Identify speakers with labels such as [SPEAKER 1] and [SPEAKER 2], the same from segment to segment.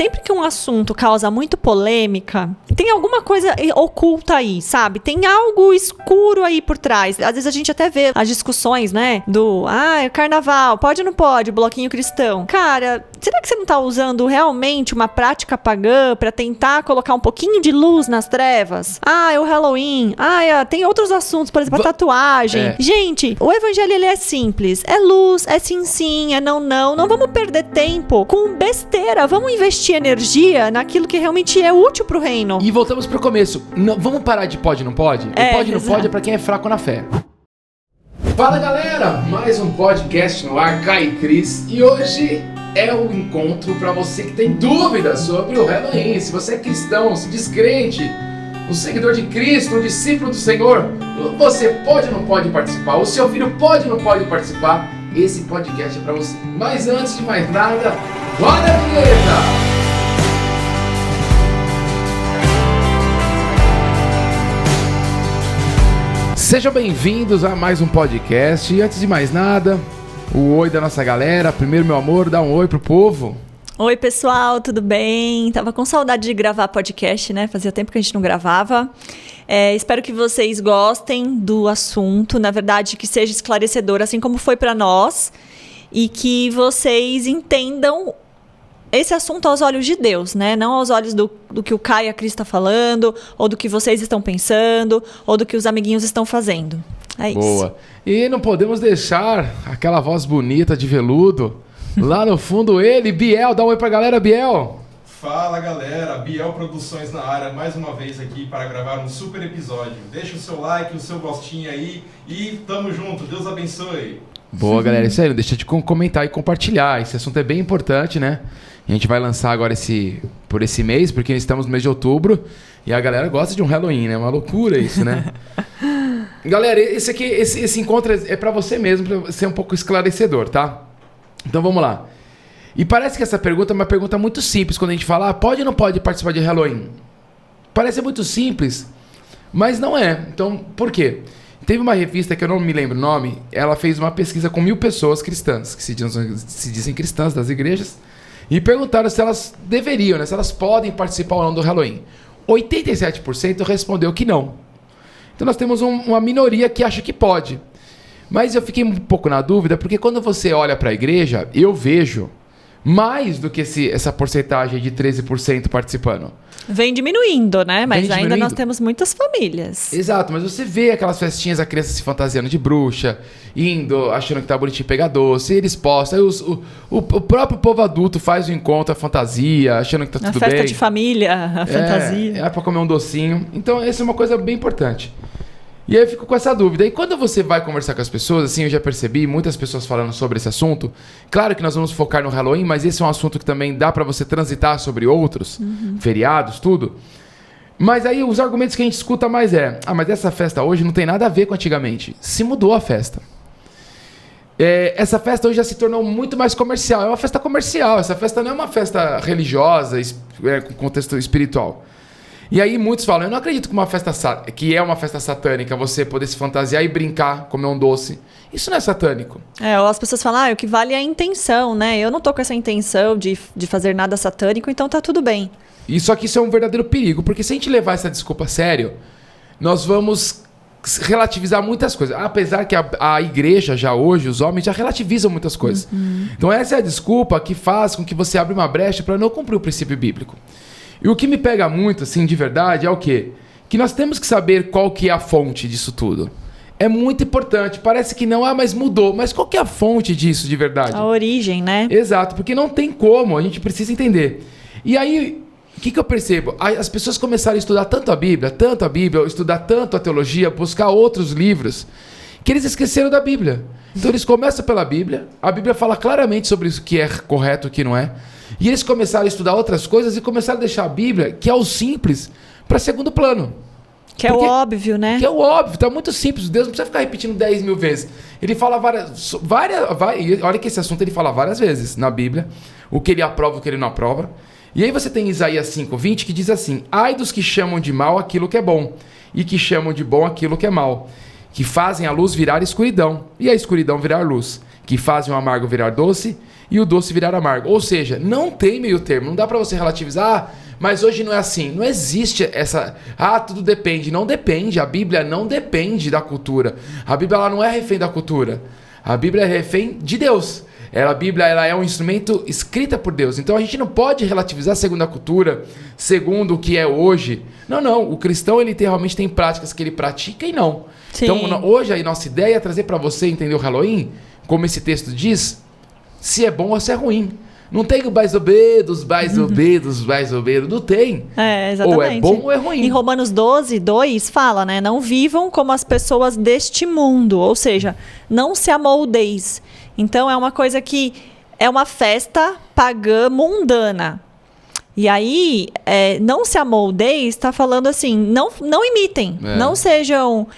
[SPEAKER 1] sempre que um assunto causa muito polêmica, tem alguma coisa oculta aí, sabe? Tem algo escuro aí por trás. Às vezes a gente até vê as discussões, né? Do, carnaval, pode ou não pode, bloquinho cristão. Cara, será que você não tá usando realmente uma prática pagã pra tentar colocar um pouquinho de luz nas trevas? É o Halloween. Tem outros assuntos, por exemplo, a tatuagem. Gente, o evangelho, ele é simples. É luz, é sim, é não. Não vamos perder tempo com besteira. Vamos investir energia naquilo que realmente é útil pro reino.
[SPEAKER 2] E voltamos pro começo. Não, vamos parar de pode não pode? O pode não pode é pra quem é fraco na fé. Fala, galera! Mais um podcast no ar, Kai e Cris. E hoje é o encontro pra você que tem dúvidas sobre o Halloween. Se você é cristão, se diz crente, um seguidor de Cristo, um discípulo do Senhor, você pode ou não pode participar? O seu filho pode ou não pode participar? Esse podcast é pra você. Mas antes de mais nada, roda a vinheta! Sejam bem-vindos a mais um podcast. E antes de mais nada, o oi da nossa galera. Primeiro, meu amor, dá um oi pro povo.
[SPEAKER 1] Oi, pessoal, tudo bem? Tava com saudade de gravar podcast, né? Fazia tempo que a gente não gravava. Espero que vocês gostem do assunto. Na verdade, que seja esclarecedor, assim como foi para nós. E que vocês entendam esse assunto aos olhos de Deus, né? Não aos olhos do que o Kai e a Cris está falando, ou do que vocês estão pensando, ou do que os amiguinhos estão fazendo. É isso.
[SPEAKER 2] Boa. E não podemos deixar aquela voz bonita de veludo. Lá no fundo ele, Biel. Dá um oi pra galera, Biel.
[SPEAKER 3] Fala, galera. Biel Produções na área, mais uma vez aqui para gravar um super episódio. Deixa o seu like, o seu gostinho aí e tamo junto. Deus abençoe.
[SPEAKER 2] Boa, galera. Isso aí, não deixa de comentar e compartilhar. Esse assunto é bem importante, né? A gente vai lançar agora por esse mês, porque estamos no mês de outubro e a galera gosta de um Halloween, né? É uma loucura isso, né? Galera, esse encontro é pra você mesmo, pra ser um pouco esclarecedor, tá? Então vamos lá. E parece que essa pergunta é uma pergunta muito simples quando a gente fala, pode ou não pode participar de Halloween? Parece muito simples, mas não é. Então, por quê? Teve uma revista que eu não me lembro o nome, ela fez uma pesquisa com 1.000 pessoas cristãs, que se dizem cristãs das igrejas, e perguntaram se elas deveriam, né, se elas podem participar ou não do Halloween. 87% respondeu que não. Então nós temos uma minoria que acha que pode. Mas eu fiquei um pouco na dúvida, porque quando você olha para a igreja, eu vejo mais do que essa porcentagem de 13% participando.
[SPEAKER 1] Vem diminuindo, né? Mas
[SPEAKER 2] Vem
[SPEAKER 1] ainda
[SPEAKER 2] diminuindo.
[SPEAKER 1] nós temos muitas famílias.
[SPEAKER 2] Exato, mas você vê aquelas festinhas, a criança se fantasiando de bruxa, indo, achando que tá bonitinho pegar doce, eles postam, aí o próprio povo adulto faz o encontro, a fantasia, achando que tá tudo bem.
[SPEAKER 1] A festa de família, a fantasia.
[SPEAKER 2] É pra comer um docinho. Então essa é uma coisa bem importante. E aí eu fico com essa dúvida. E quando você vai conversar com as pessoas, assim, eu já percebi muitas pessoas falando sobre esse assunto. Claro que nós vamos focar no Halloween, mas esse é um assunto que também dá pra você transitar sobre outros, feriados, tudo. Mas aí os argumentos que a gente escuta mais mas essa festa hoje não tem nada a ver com antigamente. Se mudou a festa. Essa festa hoje já se tornou muito mais comercial. É uma festa comercial. Essa festa não é uma festa religiosa, com contexto espiritual. E aí muitos falam, eu não acredito que é uma festa satânica, você poder se fantasiar e brincar, comer um doce. Isso não é satânico.
[SPEAKER 1] Ou as pessoas falam, o que vale é a intenção, né? Eu não tô com essa intenção de fazer nada satânico, então tá tudo bem.
[SPEAKER 2] E só que isso é um verdadeiro perigo, porque se a gente levar essa desculpa a sério, nós vamos relativizar muitas coisas. Apesar que a igreja já hoje, os homens já relativizam muitas coisas. Então essa é a desculpa que faz com que você abra uma brecha para não cumprir o princípio bíblico. E o que me pega muito, assim, de verdade, é o quê? Que nós temos que saber qual que é a fonte disso tudo. É muito importante. Parece que não, mas mudou. Mas qual que é a fonte disso de verdade?
[SPEAKER 1] A origem, né?
[SPEAKER 2] Exato, porque não tem como, a gente precisa entender. E aí, o que eu percebo? As pessoas começaram a estudar tanto a Bíblia, estudar tanto a teologia, buscar outros livros, que eles esqueceram da Bíblia. Então eles começam pela Bíblia, a Bíblia fala claramente sobre o que é correto e o que não é. E eles começaram a estudar outras coisas e começaram a deixar a Bíblia, que é o simples, para segundo plano.
[SPEAKER 1] Que é o óbvio, né?
[SPEAKER 2] Que é o óbvio, tá muito simples. Deus não precisa ficar repetindo 10 mil vezes. Ele fala várias. Olha que esse assunto ele fala várias vezes na Bíblia. O que ele aprova, o que ele não aprova. E aí você tem Isaías 5:20 que diz assim: ai dos que chamam de mal aquilo que é bom, e que chamam de bom aquilo que é mal, que fazem a luz virar escuridão, e a escuridão virar luz. que fazem o amargo virar doce e o doce virar amargo. Ou seja, não tem meio termo. Não dá para você relativizar, mas hoje não é assim. Não existe essa... tudo depende. Não depende. A Bíblia não depende da cultura. A Bíblia ela não é refém da cultura. A Bíblia é refém de Deus. A Bíblia ela é um instrumento escrita por Deus. Então a gente não pode relativizar segundo a cultura, segundo o que é hoje. Não. O cristão ele realmente tem práticas que ele pratica e não.
[SPEAKER 1] Sim.
[SPEAKER 2] Então hoje a nossa ideia é trazer para você entender o Halloween, como esse texto diz, se é bom ou se é ruim. Não tem o mais obedos, não tem.
[SPEAKER 1] Exatamente.
[SPEAKER 2] Ou é bom ou é ruim.
[SPEAKER 1] Em Romanos 12:2 fala, né? Não vivam como as pessoas deste mundo, ou seja, não se amoldeis. Então é uma coisa que é uma festa pagã mundana. E aí, não se amoldeis, está falando assim, não imitem, não sejam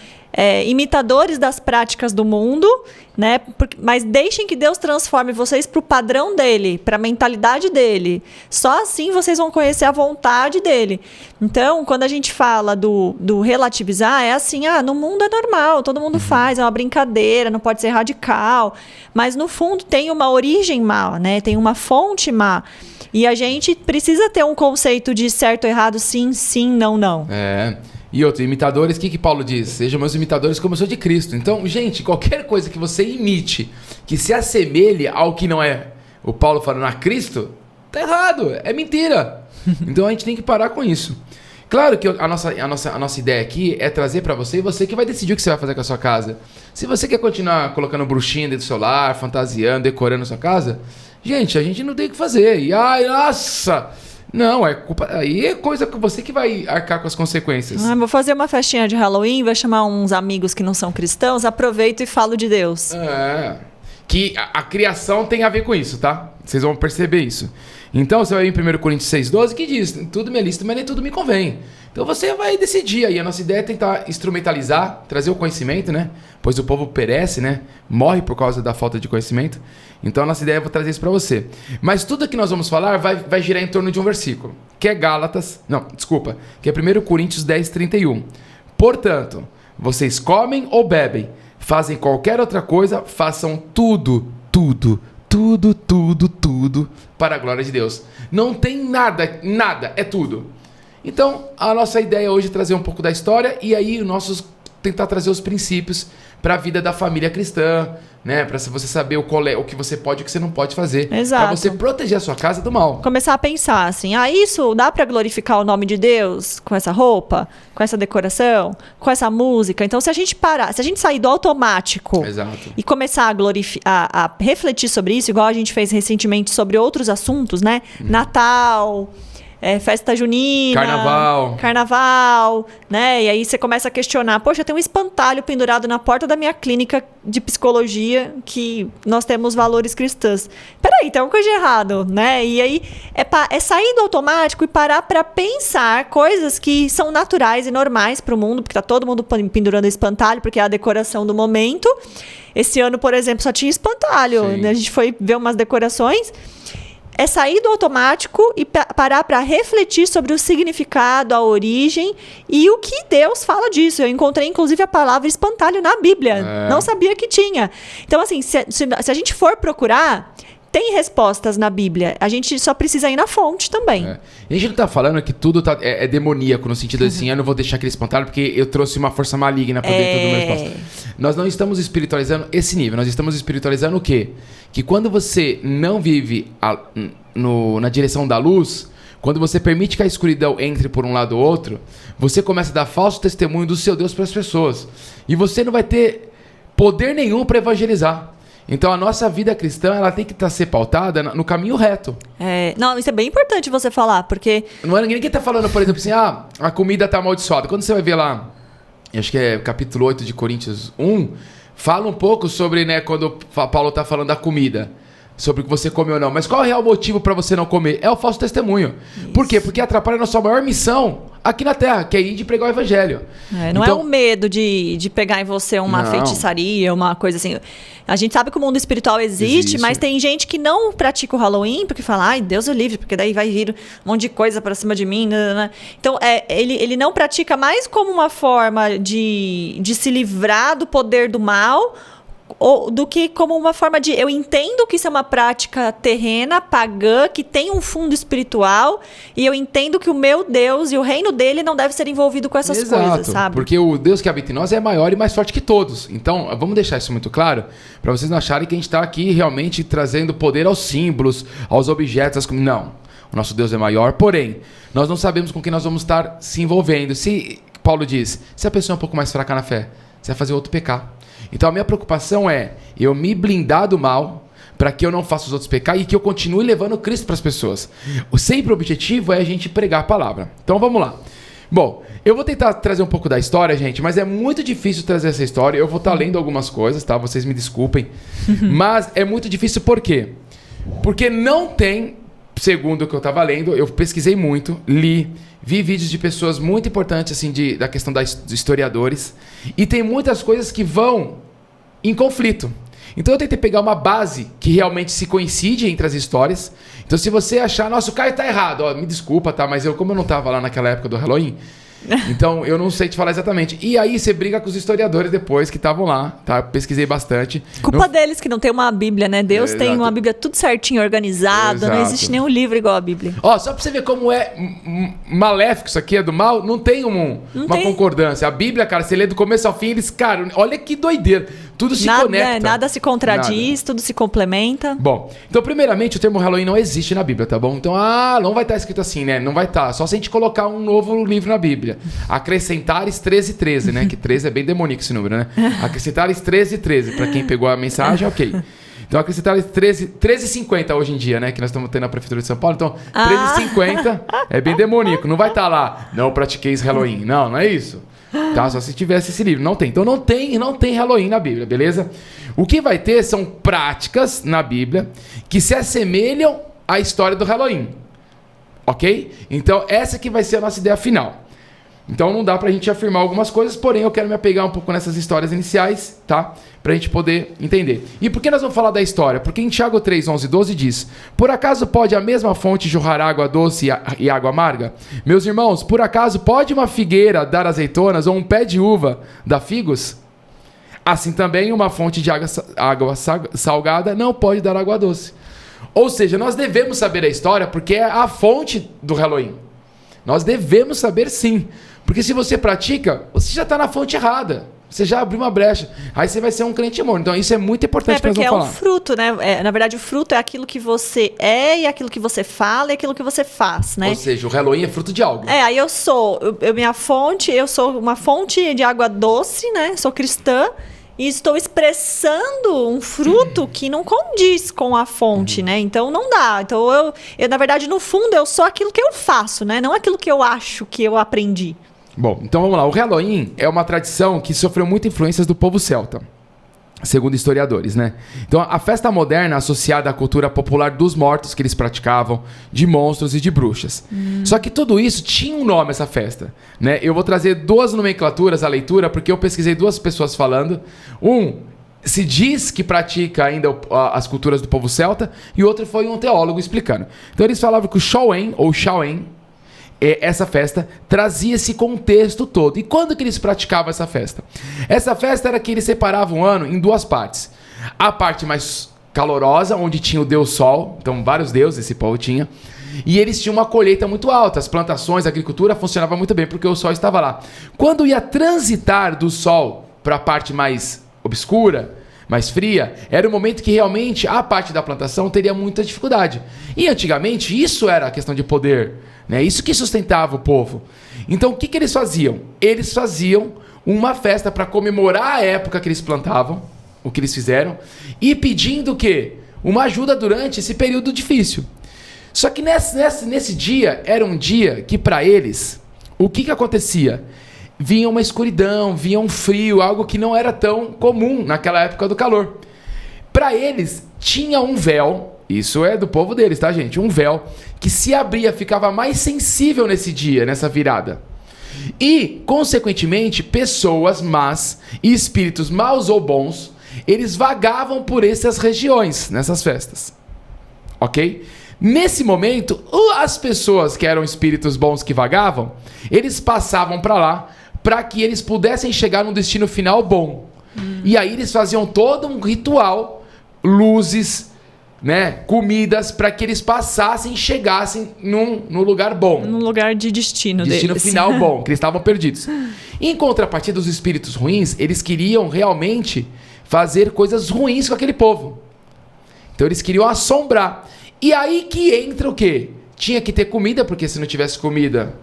[SPEAKER 1] imitadores das práticas do mundo, né? Mas deixem que Deus transforme vocês para o padrão dele, para a mentalidade dele. Só assim vocês vão conhecer a vontade dele. Então, quando a gente fala do relativizar, é assim, no mundo é normal, todo mundo faz, é uma brincadeira, não pode ser radical. Mas no fundo tem uma origem má, né? Tem uma fonte má. E a gente precisa ter um conceito de certo, errado, sim, sim, não, não.
[SPEAKER 2] E outros, imitadores, o que Paulo diz? Sejam meus imitadores como eu sou de Cristo. Então, gente, qualquer coisa que você imite, que se assemelhe ao que não é o Paulo falando a Cristo, tá errado, é mentira. Então a gente tem que parar com isso. Claro que a nossa ideia aqui é trazer para você e você que vai decidir o que você vai fazer com a sua casa. Se você quer continuar colocando bruxinha dentro do seu lar, fantasiando, decorando a sua casa, gente, a gente não tem o que fazer. E nossa... Não, aí é coisa que você que vai arcar com as consequências.
[SPEAKER 1] Vou fazer uma festinha de Halloween, vai chamar uns amigos que não são cristãos, aproveito e falo de Deus.
[SPEAKER 2] Que a criação tem a ver com isso, tá? Vocês vão perceber isso. Então você vai em 1 Coríntios 6,12 que diz, tudo me é lícito, mas nem tudo me convém. Então você vai decidir aí. A nossa ideia é tentar instrumentalizar, trazer o conhecimento, né? Pois o povo perece, né? Morre por causa da falta de conhecimento. Então a nossa ideia é trazer isso para você. Mas tudo que nós vamos falar vai girar em torno de um versículo. Que é que é 1 Coríntios 10:31. Portanto, vocês comem ou bebem, fazem qualquer outra coisa, façam tudo para a glória de Deus. Não tem nada, é tudo. Então, a nossa ideia hoje é trazer um pouco da história e aí tentar trazer os princípios para a vida da família cristã, né? Para você saber o que você pode e o que você não pode fazer.
[SPEAKER 1] Exato.
[SPEAKER 2] Para você proteger a sua casa do mal.
[SPEAKER 1] Começar a pensar assim, isso dá para glorificar o nome de Deus com essa roupa, com essa decoração, com essa música. Então, se a gente sair do automático
[SPEAKER 2] Exato.
[SPEAKER 1] e começar a refletir sobre isso, igual a gente fez recentemente sobre outros assuntos, né? Natal... festa junina, carnaval, né? E aí você começa a questionar, poxa, tem um espantalho pendurado na porta da minha clínica de psicologia que nós temos valores cristãos. Peraí, tem alguma coisa de errado, né? E aí é sair do automático e parar para pensar coisas que são naturais e normais para o mundo, porque tá todo mundo pendurando espantalho, porque é a decoração do momento. Esse ano, por exemplo, só tinha espantalho, né? A gente foi ver umas decorações. É sair do automático e parar para refletir sobre o significado, a origem e o que Deus fala disso. Eu encontrei, inclusive, a palavra espantalho na Bíblia. Não sabia que tinha. Então, assim, se a gente for procurar, tem respostas na Bíblia. A gente só precisa ir na fonte também.
[SPEAKER 2] E a gente não tá falando que tudo é demoníaco, no sentido assim, eu não vou deixar aquele espantalho porque eu trouxe uma força maligna para dentro do meu espaço. Nós não estamos espiritualizando esse nível. Nós estamos espiritualizando o quê? Que quando você não vive na direção da luz, quando você permite que a escuridão entre por um lado ou outro, você começa a dar falso testemunho do seu Deus para as pessoas. E você não vai ter poder nenhum para evangelizar. Então a nossa vida cristã ela tem que ser pautada no caminho reto.
[SPEAKER 1] Não, isso é bem importante você falar, porque...
[SPEAKER 2] Não é ninguém tá falando, por exemplo, assim, a comida tá amaldiçoada. Quando você vai ver lá, acho que é capítulo 8 de Coríntios 1, fala um pouco sobre, né, quando Paulo tá falando da comida, sobre o que você come ou não. Mas qual é o real motivo para você não comer? É o falso testemunho. Isso. Por quê? Porque atrapalha a nossa maior missão aqui na Terra, que é ir de pregar o evangelho.
[SPEAKER 1] Não é um medo de pegar em você uma feitiçaria, uma coisa assim. A gente sabe que o mundo espiritual existe, mas tem gente que não pratica o Halloween porque fala, ai, Deus é livre, porque daí vai vir um monte de coisa pra cima de mim. Né? Então, ele não pratica mais como uma forma de se livrar do poder do mal, do que como uma forma de... Eu entendo que isso é uma prática terrena, pagã, que tem um fundo espiritual, e eu entendo que o meu Deus e o reino dele não deve ser envolvido com essas coisas, sabe?
[SPEAKER 2] Porque o Deus que habita em nós é maior e mais forte que todos. Então, vamos deixar isso muito claro, para vocês não acharem que a gente está aqui realmente trazendo poder aos símbolos, aos objetos. Não. O nosso Deus é maior, porém, nós não sabemos com quem nós vamos estar se envolvendo. Se Paulo diz, se a pessoa é um pouco mais fraca na fé, você vai fazer outro pecar. Então a minha preocupação é eu me blindar do mal para que eu não faça os outros pecar e que eu continue levando Cristo para as pessoas. Sempre o objetivo é a gente pregar a palavra. Então vamos lá. Bom, eu vou tentar trazer um pouco da história, gente, mas é muito difícil trazer essa história. Eu vou estar lendo algumas coisas, tá? Vocês me desculpem. Mas é muito difícil por quê? Porque não tem, segundo o que eu estava lendo, eu pesquisei muito, vi vídeos de pessoas muito importantes assim, da questão dos historiadores, e tem muitas coisas que vão em conflito. Então eu tentei pegar uma base que realmente se coincide entre as histórias. Então se você achar, nossa, o Caio tá errado, ó, me desculpa, tá? Mas como eu não estava lá naquela época do Halloween, então eu não sei te falar exatamente. E aí você briga com os historiadores depois que estavam lá, tá? Pesquisei bastante.
[SPEAKER 1] Culpa deles que não tem uma Bíblia, né? Deus tem uma Bíblia tudo certinho, organizado. Não existe nenhum livro igual a Bíblia.
[SPEAKER 2] Ó, só pra você ver como é maléfico isso aqui, é do mal, não tem uma concordância. A Bíblia, cara, você lê do começo ao fim, eles, cara, olha que doideira. Tudo se conecta.
[SPEAKER 1] Nada se contradiz, tudo se complementa.
[SPEAKER 2] Bom, então primeiramente o termo Halloween não existe na Bíblia, tá bom? Então, não vai estar escrito assim, né? Não vai estar. Só se a gente colocar um novo livro na Bíblia. Acrescentares 13:13, né? Que 13 é bem demoníaco esse número, né? Acrescentares 13:13. Pra quem pegou a mensagem, ok. Então, acrescentares 13:50 hoje em dia, né? Que nós estamos tendo na Prefeitura de São Paulo. Então, 13:50 é bem demoníaco. Não vai estar lá, não pratiqueis Halloween. Não é isso. Tá? Só se tivesse esse livro. Não tem. Então não tem Halloween na Bíblia, beleza? O que vai ter são práticas na Bíblia que se assemelham à história do Halloween. Ok? Então essa que vai ser a nossa ideia final. Então não dá pra gente afirmar algumas coisas, porém eu quero me apegar um pouco nessas histórias iniciais, tá? Pra gente poder entender. E por que nós vamos falar da história? Porque em Tiago 3:11-12 diz: por acaso pode a mesma fonte jorrar água doce e água amarga? Meus irmãos, por acaso pode uma figueira dar azeitonas ou um pé de uva dar figos? Assim também uma fonte de água salgada não pode dar água doce. Ou seja, nós devemos saber a história porque é a fonte do Halloween. Nós devemos saber sim. Porque se você pratica, você já está na fonte errada. Você já abriu uma brecha. Aí você vai ser um crente morto. Então isso é muito importante para nós falar.
[SPEAKER 1] Porque é um fruto, né? Na verdade, o fruto é aquilo que você é e aquilo que você fala e aquilo que você faz, né?
[SPEAKER 2] Ou seja, o Halloween é fruto de algo.
[SPEAKER 1] Aí eu sou uma fonte de água doce, né? Sou cristã. E estou expressando um fruto que não condiz com a fonte, né? Então não dá. Então eu, na verdade, no fundo, eu sou aquilo que eu faço, né? Não aquilo que eu acho que eu aprendi.
[SPEAKER 2] Bom, então vamos lá. O Halloween é uma tradição que sofreu muitas influências do povo celta, segundo historiadores, né? Então a festa moderna associada à cultura popular dos mortos que eles praticavam, de monstros e de bruxas. Só que tudo isso tinha um nome, essa festa, né? Eu vou trazer duas nomenclaturas à leitura, porque eu pesquisei duas pessoas falando. Se diz que pratica ainda as culturas do povo celta, e outro foi um teólogo explicando. Então eles falavam que o Samhain, ou Samhain, essa festa trazia esse contexto todo. E quando que eles praticavam essa festa? Essa festa era que eles separavam o ano em duas partes. A parte mais calorosa, onde tinha o deus Sol, então vários deuses esse povo tinha, e eles tinham uma colheita muito alta, as plantações, a agricultura funcionava muito bem, porque o Sol estava lá. Quando ia transitar do Sol para a parte mais obscura, mais fria, era o momento que realmente a parte da plantação teria muita dificuldade. E antigamente isso era a questão de poder, né? Isso que sustentava o povo. Então o que eles faziam? Eles faziam uma festa para comemorar a época que eles plantavam, o que eles fizeram, e pedindo o quê? Uma ajuda durante esse período difícil. Só que nesse dia, era um dia que para eles, o que acontecia? Vinha uma escuridão, vinha um frio, algo que não era tão comum naquela época do calor. Para eles, tinha um véu, isso é do povo deles, tá, gente? Um véu que se abria, ficava mais sensível nesse dia, nessa virada. E, consequentemente, pessoas más e espíritos maus ou bons, eles vagavam por essas regiões, nessas festas. Ok? Nesse momento, as pessoas que eram espíritos bons que vagavam, eles passavam para lá para que eles pudessem chegar num destino final bom. E aí eles faziam todo um ritual, luzes, né, comidas, para que eles passassem e chegassem num lugar bom.
[SPEAKER 1] Num lugar de destino deles.
[SPEAKER 2] Destino final bom, que eles estavam perdidos. Em contrapartida dos espíritos ruins, eles queriam realmente fazer coisas ruins com aquele povo. Então eles queriam assombrar. E aí que entra o quê? Tinha que ter comida, porque se não tivesse comida,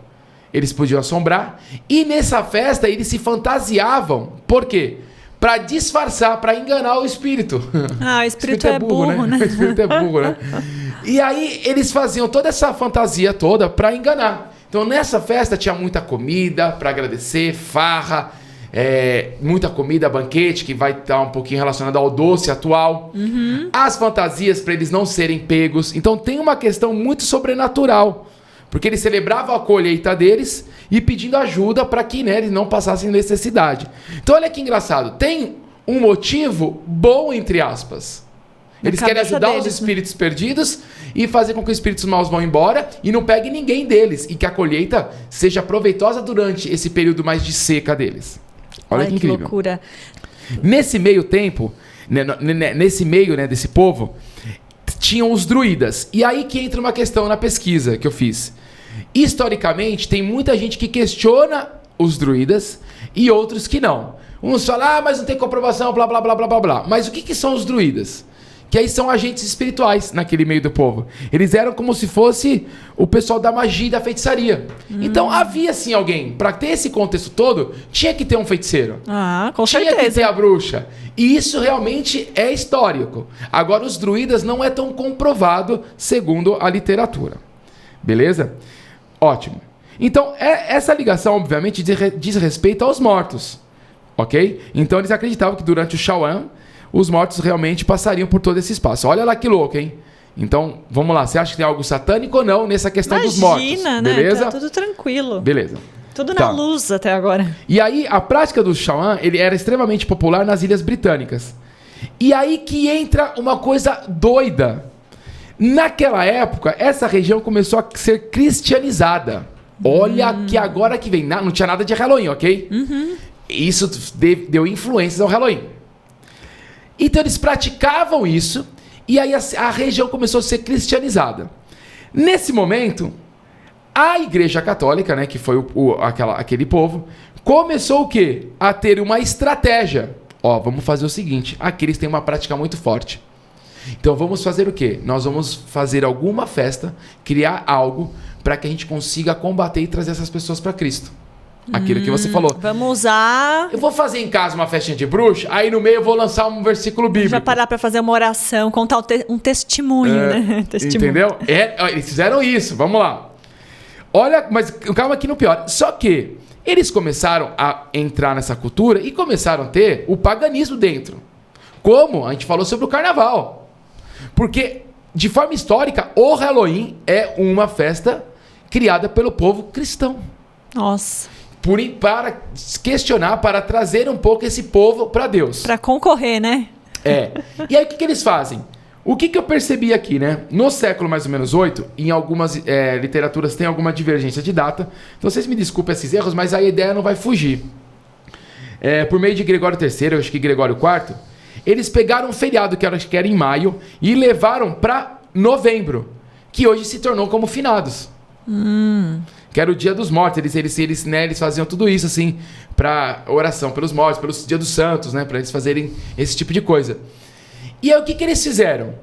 [SPEAKER 2] eles podiam assombrar. E nessa festa eles se fantasiavam. Por quê? Para disfarçar, para enganar o espírito.
[SPEAKER 1] Ah, o espírito é burro, né?
[SPEAKER 2] O espírito é burro, né? E aí eles faziam toda essa fantasia toda para enganar. Então nessa festa tinha muita comida para agradecer, farra, muita comida, banquete, que vai estar um pouquinho relacionado ao doce atual. As fantasias para eles não serem pegos. Então tem uma questão muito sobrenatural. Porque eles celebravam a colheita deles e pedindo ajuda para que, né, eles não passassem necessidade. Então olha que engraçado. Tem um motivo bom, entre aspas. Eles querem ajudar os espíritos perdidos e fazer com que os espíritos maus vão embora e não pegue ninguém deles. E que a colheita seja proveitosa durante esse período mais de seca deles. Olha que incrível.
[SPEAKER 1] Loucura.
[SPEAKER 2] Nesse meio tempo, nesse meio, né, desse povo, tinham os druidas. E aí que entra uma questão na pesquisa que eu fiz. Historicamente, tem muita gente que questiona os druidas e outros que não. Uns falam, mas não tem comprovação, blá, blá, blá, blá, blá, blá. Mas o que são os druidas? Que aí são agentes espirituais naquele meio do povo. Eles eram como se fosse o pessoal da magia e da feitiçaria. Então havia sim alguém. Para ter esse contexto todo, tinha que ter um feiticeiro.
[SPEAKER 1] Ah, com
[SPEAKER 2] certeza. Tinha que ter a bruxa. E isso realmente é histórico. Agora, os druidas não é tão comprovado segundo a literatura. Beleza? Ótimo. Então, essa ligação, obviamente, diz respeito aos mortos. Ok? Então, eles acreditavam que durante o Shawan, os mortos realmente passariam por todo esse espaço. Olha lá que louco, hein? Então, vamos lá. Você acha que tem algo satânico ou não nessa questão dos mortos?
[SPEAKER 1] Imagina,
[SPEAKER 2] beleza?
[SPEAKER 1] Né? Tá tudo tranquilo.
[SPEAKER 2] Beleza.
[SPEAKER 1] Tudo na luz até agora.
[SPEAKER 2] E aí, a prática do Shawan, ele era extremamente popular nas Ilhas Britânicas. E aí que entra uma coisa doida. Naquela época, essa região começou a ser cristianizada. Olha que agora que vem. Não tinha nada de Halloween, ok? Isso deu influências ao Halloween. Então eles praticavam isso e aí a região começou a ser cristianizada. Nesse momento, a Igreja Católica, né, que foi aquele povo, começou o quê? A ter uma estratégia. Ó, vamos fazer o seguinte, aqui eles têm uma prática muito forte. Então vamos fazer o quê? Nós vamos fazer alguma festa, criar algo para que a gente consiga combater e trazer essas pessoas para Cristo. Aquilo que você falou.
[SPEAKER 1] Vamos usar...
[SPEAKER 2] Eu vou fazer em casa uma festinha de bruxa, aí no meio eu vou lançar um versículo bíblico.
[SPEAKER 1] Já parar para fazer uma oração, contar um testemunho, né? Testemunho.
[SPEAKER 2] Entendeu? Eles fizeram isso, vamos lá. Olha, mas calma aqui no pior. Só que eles começaram a entrar nessa cultura e começaram a ter o paganismo dentro. Como a gente falou sobre o carnaval. Porque, de forma histórica, o Halloween é uma festa criada pelo povo cristão.
[SPEAKER 1] Nossa.
[SPEAKER 2] Para questionar, para trazer um pouco esse povo para Deus.
[SPEAKER 1] Para concorrer, né?
[SPEAKER 2] E aí o que eles fazem? O que eu percebi aqui, né? No século mais ou menos 8, em algumas literaturas tem alguma divergência de data. Então vocês me desculpem esses erros, mas a ideia não vai fugir. Por meio de Gregório III, eu acho que Gregório IV, eles pegaram um feriado que era em maio e levaram para novembro, que hoje se tornou como finados. Que era o dia dos mortos. Eles faziam tudo isso assim para oração pelos mortos, pelo dia dos santos, né, para eles fazerem esse tipo de coisa. E aí o que eles fizeram?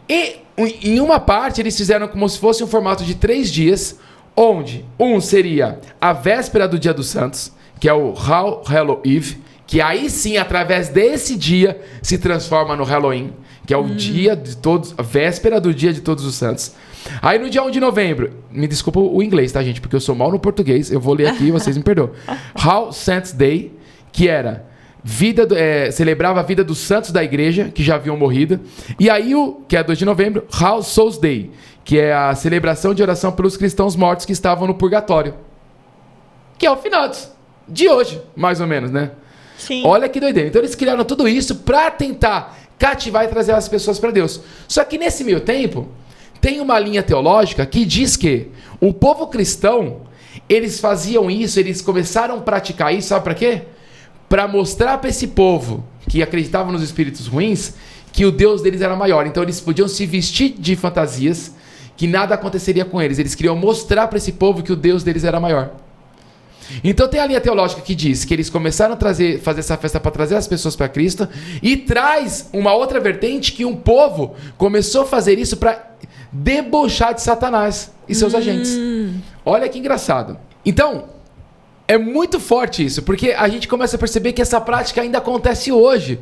[SPEAKER 2] Em uma parte eles fizeram como se fosse um formato de 3 dias, onde um seria a véspera do dia dos santos, que é o Hallow Eve, que aí sim, através desse dia, se transforma no Halloween, que é o dia de todos, a véspera do dia de todos os santos. Aí no dia 1 de novembro, me desculpa o inglês, tá, gente? Porque eu sou mal no português, eu vou ler aqui e vocês me perdoam. All Saints Day, que era celebrava a vida dos santos da igreja, que já haviam morrido. E aí, que é 2 de novembro, All Souls Day, que é a celebração de oração pelos cristãos mortos que estavam no purgatório. Que é o finados de hoje, mais ou menos, né?
[SPEAKER 1] Sim.
[SPEAKER 2] Olha que doideira. Então eles criaram tudo isso para tentar cativar e trazer as pessoas para Deus. Só que nesse meio tempo, tem uma linha teológica que diz que o povo cristão, eles faziam isso, eles começaram a praticar isso, sabe para quê? para mostrar para esse povo que acreditava nos espíritos ruins que o Deus deles era maior. Então eles podiam se vestir de fantasias, que nada aconteceria com eles. Eles queriam mostrar para esse povo que o Deus deles era maior. Então tem a linha teológica que diz que eles começaram a fazer essa festa para trazer as pessoas para Cristo, e traz uma outra vertente que um povo começou a fazer isso para debochar de Satanás e seus agentes. Olha que engraçado. Então, é muito forte isso, porque a gente começa a perceber que essa prática ainda acontece hoje.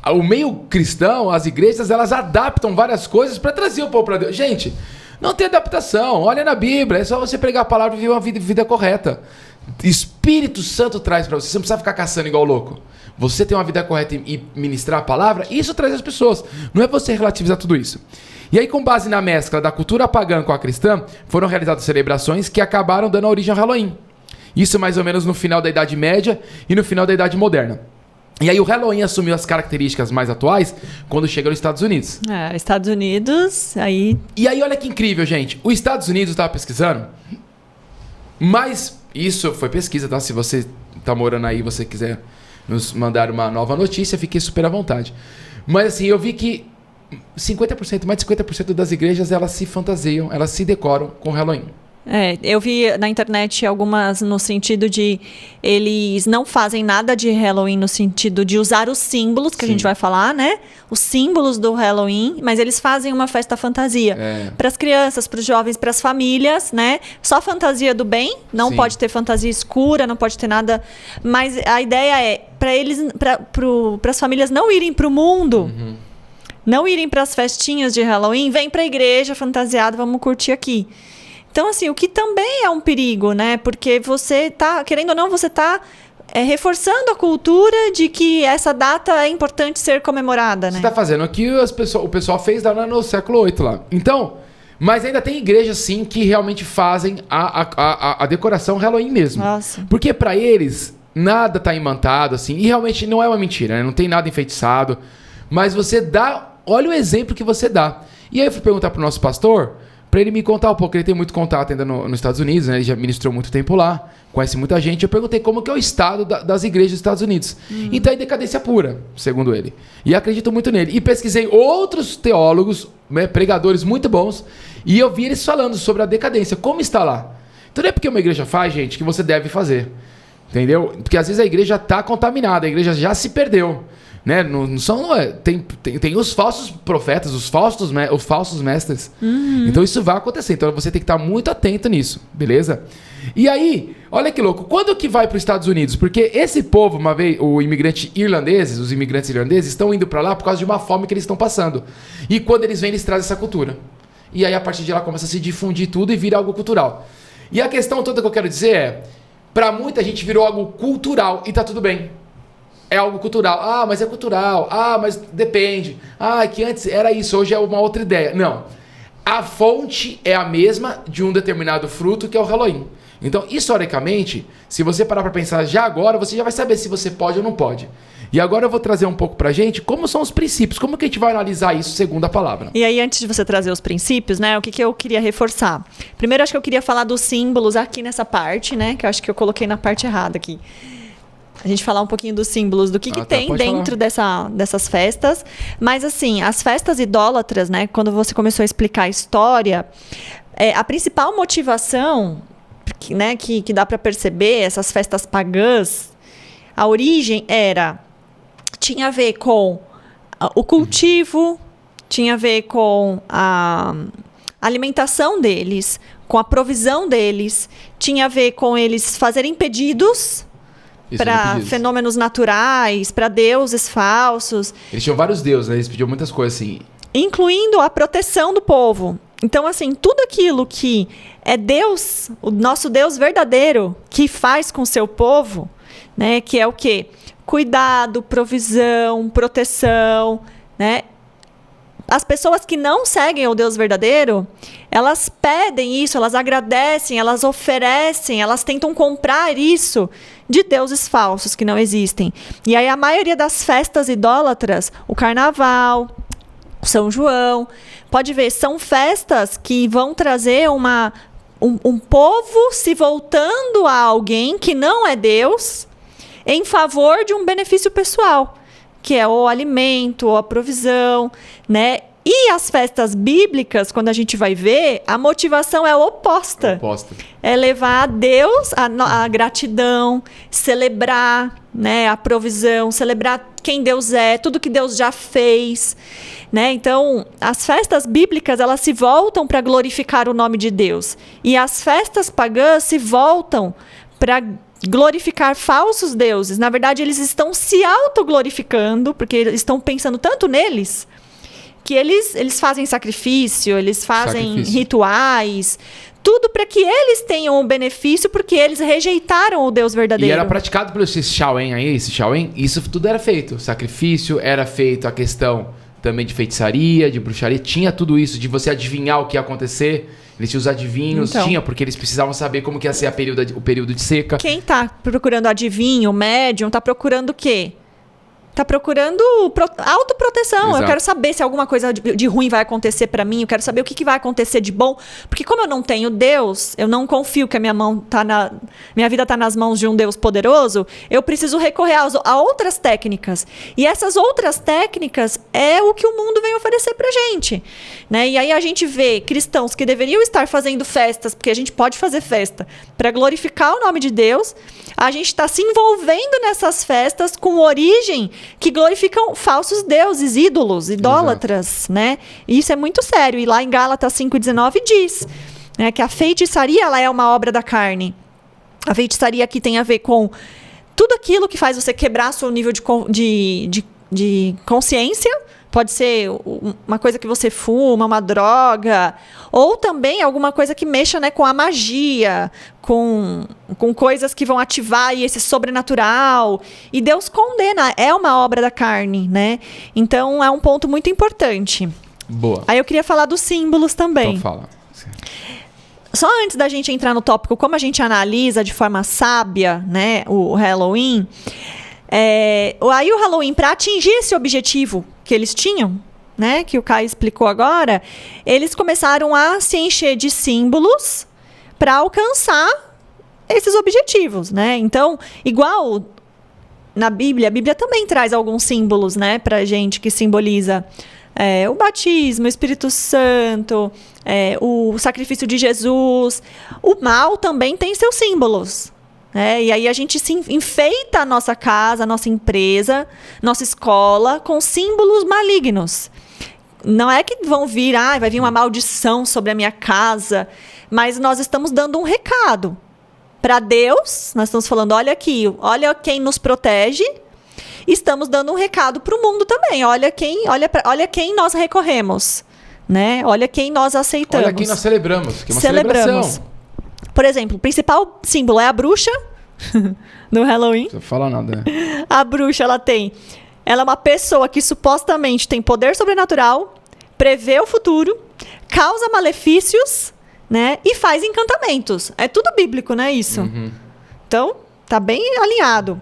[SPEAKER 2] O meio cristão, as igrejas, elas adaptam várias coisas para trazer o povo para Deus. Gente, não tem adaptação. Olha na Bíblia, é só você pregar a palavra e viver uma vida correta. Espírito Santo traz para você. Você não precisa ficar caçando igual louco. Você tem uma vida correta e ministrar a palavra, isso traz as pessoas. Não é você relativizar tudo isso. E aí, com base na mescla da cultura pagã com a cristã, foram realizadas celebrações que acabaram dando origem ao Halloween. Isso mais ou menos no final da Idade Média e no final da Idade Moderna. E aí o Halloween assumiu as características mais atuais quando chega nos Estados Unidos.
[SPEAKER 1] Estados Unidos, aí...
[SPEAKER 2] E aí olha que incrível, gente. Os Estados Unidos, eu estava pesquisando, mas isso foi pesquisa, tá? Se você tá morando aí e você quiser nos mandar uma nova notícia, fique super à vontade. Mas assim, eu vi que 50%, mais de 50% das igrejas, elas se fantasiam, elas se decoram com Halloween.
[SPEAKER 1] Eu vi na internet algumas no sentido de eles não fazem nada de Halloween no sentido de usar os símbolos, que a gente vai falar, né? Os símbolos do Halloween, mas eles fazem uma festa fantasia. Para as crianças, para os jovens, para as famílias, né? Só fantasia do bem, não pode ter fantasia escura, não pode ter nada. Mas a ideia é para eles, para as famílias não irem para o mundo, não irem para as festinhas de Halloween, vem para a igreja fantasiado, vamos curtir aqui. Então, assim, o que também é um perigo, né? Porque você tá, querendo ou não, você tá reforçando a cultura de que essa data é importante ser comemorada, né?
[SPEAKER 2] Você tá fazendo o que o pessoal fez lá no século VIII lá. Então, mas ainda tem igrejas, sim, que realmente fazem a decoração Halloween mesmo.
[SPEAKER 1] Nossa.
[SPEAKER 2] Porque pra eles, nada tá imantado, assim, e realmente não é uma mentira, né? Não tem nada enfeitiçado. Mas você dá... Olha o exemplo que você dá. E aí eu fui perguntar pro nosso pastor... Para ele me contar um pouco, ele tem muito contato ainda nos Estados Unidos, né? Ele já ministrou muito tempo lá, conhece muita gente. Eu perguntei como que é o estado das igrejas dos Estados Unidos. Então é decadência pura, segundo ele. E acredito muito nele. E pesquisei outros teólogos, né, pregadores muito bons, e eu vi eles falando sobre a decadência, como está lá. Então não é porque uma igreja faz, gente, que você deve fazer. Entendeu? Porque às vezes a igreja está contaminada, a igreja já se perdeu. Né? Tem os falsos profetas, os falsos mestres. Então isso vai acontecer. Então você tem que estar muito atento nisso, beleza? E aí, olha que louco, quando que vai para os Estados Unidos? Porque esse povo, uma vez, os imigrantes irlandeses estão indo para lá por causa de uma fome que eles estão passando. E quando eles vêm, eles trazem essa cultura. E aí a partir de lá começa a se difundir tudo e vira algo cultural. E a questão toda que eu quero dizer é, para muita gente virou algo cultural e tá tudo bem. É algo cultural. Ah, mas é cultural. Ah, mas depende. Ah, que antes era isso, hoje é uma outra ideia. Não. A fonte é a mesma de um determinado fruto, que é o Halloween. Então, historicamente, se você parar para pensar já agora, você já vai saber se você pode ou não pode. E agora eu vou trazer um pouco pra gente como são os princípios, como que a gente vai analisar isso segundo a palavra.
[SPEAKER 1] E aí, antes de você trazer os princípios, né, o que eu queria reforçar? Primeiro, acho que eu queria falar dos símbolos aqui nessa parte, né, que eu acho que eu coloquei na parte errada aqui. A gente falar um pouquinho dos símbolos, do que tem dentro dessas festas. Mas, assim, as festas idólatras, né? Quando você começou a explicar a história, a principal motivação, né, que dá para perceber, essas festas pagãs, a origem tinha a ver com o cultivo, tinha a ver com a alimentação deles, com a provisão deles, tinha a ver com eles fazerem pedidos para fenômenos naturais, para deuses falsos.
[SPEAKER 2] Eles tinham vários deuses, né? Eles pediam muitas coisas assim.
[SPEAKER 1] Incluindo a proteção do povo. Então, assim, tudo aquilo que é Deus, o nosso Deus verdadeiro, que faz com o seu povo, né? Que é o quê? Cuidado, provisão, proteção, né? As pessoas que não seguem o Deus verdadeiro, elas pedem isso, elas agradecem, elas oferecem, elas tentam comprar isso de deuses falsos que não existem. E aí a maioria das festas idólatras, o Carnaval, São João, pode ver, são festas que vão trazer um povo se voltando a alguém que não é Deus, em favor de um benefício pessoal, que é o alimento, ou a provisão, né? E as festas bíblicas, quando a gente vai ver, a motivação é oposta. É levar a Deus a gratidão, celebrar, né, a provisão, celebrar quem Deus é, tudo que Deus já fez, né? Então, as festas bíblicas, elas se voltam para glorificar o nome de Deus. E as festas pagãs se voltam para glorificar falsos deuses. Na verdade, eles estão se autoglorificando, porque eles estão pensando tanto neles, que eles fazem sacrifício, eles fazem rituais, tudo para que eles tenham um benefício, porque eles rejeitaram o Deus verdadeiro.
[SPEAKER 2] E era praticado por esse Shaoen aí, isso tudo era feito. Sacrifício, era feito a questão também de feitiçaria, de bruxaria, tinha tudo isso, de você adivinhar o que ia acontecer. Eles tinham os adivinhos,
[SPEAKER 1] então,
[SPEAKER 2] porque eles precisavam saber como que ia ser o período de seca.
[SPEAKER 1] Quem tá procurando adivinho, médium, tá procurando o quê? Tá procurando autoproteção.
[SPEAKER 2] Exato.
[SPEAKER 1] Eu quero saber se alguma coisa de ruim vai acontecer para mim. Eu quero saber o que vai acontecer de bom. Porque como eu não tenho Deus, eu não confio que a minha vida tá nas mãos de um Deus poderoso. Eu preciso recorrer a outras técnicas. E essas outras técnicas é o que o mundo vem oferecer pra gente, né? E aí a gente vê cristãos que deveriam estar fazendo festas, porque a gente pode fazer festa, para glorificar o nome de Deus. A gente está se envolvendo nessas festas com origem que glorificam falsos deuses, ídolos, idólatras, né? E isso é muito sério. E lá em Gálatas 5,19 diz, né, que a feitiçaria, ela é uma obra da carne. A feitiçaria aqui tem a ver com tudo aquilo que faz você quebrar seu nível de consciência. Pode ser uma coisa que você fuma, uma droga, ou também alguma coisa que mexa, né, com a magia, com coisas que vão ativar aí esse sobrenatural. E Deus condena, é uma obra da carne, né? Então é um ponto muito importante.
[SPEAKER 2] Boa.
[SPEAKER 1] Aí eu queria falar dos símbolos também.
[SPEAKER 2] Então fala.
[SPEAKER 1] Só antes da gente entrar no tópico, como a gente analisa de forma sábia, né, o Halloween. Aí o Halloween, para atingir esse objetivo que eles tinham, né, que o Caio explicou agora, eles começaram a se encher de símbolos para alcançar esses objetivos, né? Então, igual na Bíblia, a Bíblia também traz alguns símbolos, né, pra gente, que simboliza o batismo, o Espírito Santo, o sacrifício de Jesus. O mal também tem seus símbolos. E aí a gente enfeita a nossa casa, a nossa empresa, nossa escola com símbolos malignos. Não é que vão vir, vai vir uma maldição sobre a minha casa, mas nós estamos dando um recado para Deus. Nós estamos falando, olha aqui, olha quem nos protege. Estamos dando um recado para o mundo também. Olha quem nós recorremos, né? Olha quem nós aceitamos.
[SPEAKER 2] Olha quem nós celebramos, que é uma
[SPEAKER 1] celebração. Por exemplo, o principal símbolo é a bruxa no Halloween.
[SPEAKER 2] Não fala nada, né?
[SPEAKER 1] A bruxa, ela é uma pessoa que supostamente tem poder sobrenatural, prevê o futuro, causa malefícios, né? E faz encantamentos. É tudo bíblico, né? Isso.
[SPEAKER 2] Uhum.
[SPEAKER 1] Então, tá bem alinhado.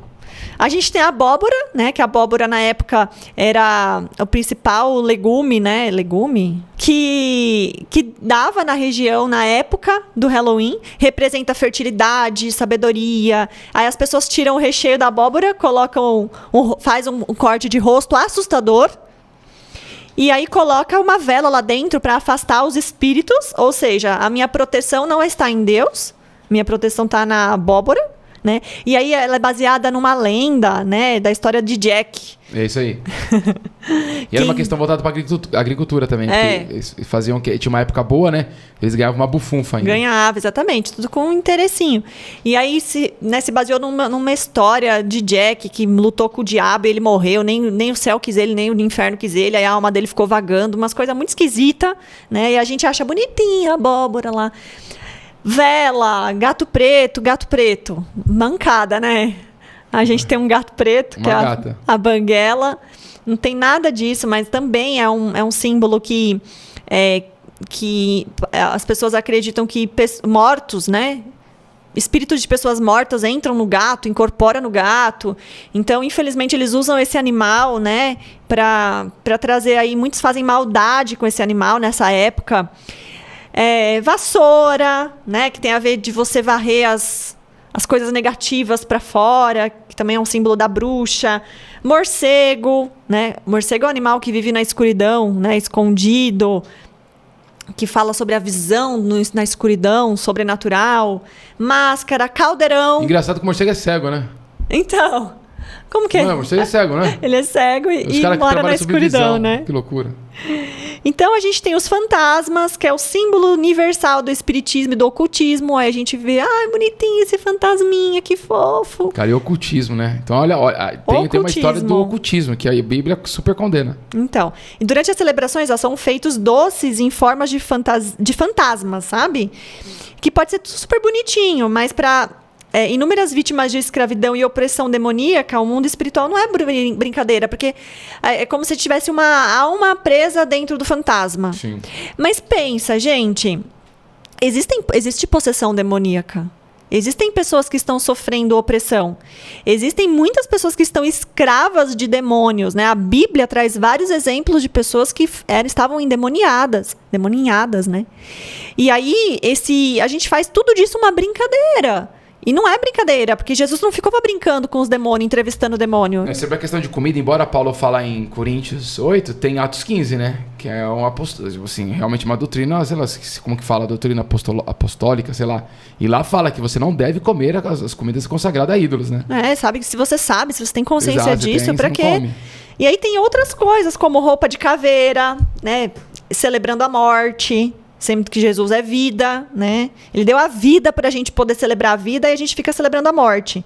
[SPEAKER 1] A gente tem a abóbora, né? Que a abóbora, na época, era o principal legume, né? Que dava na região, na época do Halloween. Representa fertilidade, sabedoria. Aí as pessoas tiram o recheio da abóbora, faz um corte de rosto assustador. E aí coloca uma vela lá dentro para afastar os espíritos. Ou seja, a minha proteção não está em Deus. Minha proteção está na abóbora. Né? E aí ela é baseada numa lenda, né, da história de Jack.
[SPEAKER 2] É isso aí. E era uma questão voltada para agricultura também. Eles faziam tinha uma época boa, né? Eles ganhavam uma bufunfa ainda.
[SPEAKER 1] Ganhava, exatamente. Tudo com um interessinho. E aí se baseou numa história de Jack que lutou com o diabo e ele morreu. Nem o céu quis ele, nem o inferno quis ele. Aí a alma dele ficou vagando. Umas coisas muito esquisitas, né? E a gente acha bonitinha a abóbora lá. Vela, gato preto, mancada, né? A gente tem um gato preto, que é a banguela. Não tem nada disso, mas também é um símbolo que as pessoas acreditam que mortos, né? Espíritos de pessoas mortas entram no gato, incorporam no gato. Então, infelizmente, eles usam esse animal, né? Para trazer aí... Muitos fazem maldade com esse animal nessa época. Vassoura, né, que tem a ver de você varrer as as coisas negativas para fora, que também é um símbolo da bruxa. Morcego, né? Morcego é um animal que vive na escuridão, né? Escondido, que fala sobre a visão na escuridão, sobrenatural. Máscara, caldeirão.
[SPEAKER 2] Engraçado que o morcego é cego, né?
[SPEAKER 1] Então, como que é?
[SPEAKER 2] Não, o morcego é cego, né?
[SPEAKER 1] Ele é cego e mora na escuridão, né?
[SPEAKER 2] Que loucura.
[SPEAKER 1] Então, a gente tem os fantasmas, que é o símbolo universal do espiritismo e do ocultismo. Aí a gente vê, bonitinho esse fantasminha, que fofo.
[SPEAKER 2] Cara, e ocultismo, né? Então, olha tem uma história do ocultismo, que a Bíblia super condena.
[SPEAKER 1] Então, e durante as celebrações, são feitos doces em formas de fantasmas, sabe? Que pode ser super bonitinho, mas para inúmeras vítimas de escravidão e opressão demoníaca, o mundo espiritual não é brincadeira, porque é como se tivesse uma alma presa dentro do fantasma.
[SPEAKER 2] Sim.
[SPEAKER 1] Mas pensa, gente, existe possessão demoníaca. Existem pessoas que estão sofrendo opressão. Existem muitas pessoas que estão escravas de demônios, né? A Bíblia traz vários exemplos de pessoas que estavam demoninhadas, né? E aí, a gente faz tudo disso uma brincadeira. E não é brincadeira, porque Jesus não ficava brincando com os demônios, entrevistando o demônio.
[SPEAKER 2] Sobre a questão de comida, embora Paulo fala em Coríntios 8, tem Atos 15, né? Que é assim, realmente uma doutrina, sei lá, como que fala, doutrina apostólica, sei lá. E lá fala que você não deve comer as comidas consagradas a ídolos, né?
[SPEAKER 1] Se você tem consciência disso, pra quê?
[SPEAKER 2] Come.
[SPEAKER 1] E aí tem outras coisas, como roupa de caveira, né? Celebrando a morte. Sempre que Jesus é vida, né? Ele deu a vida pra gente poder celebrar a vida e a gente fica celebrando a morte.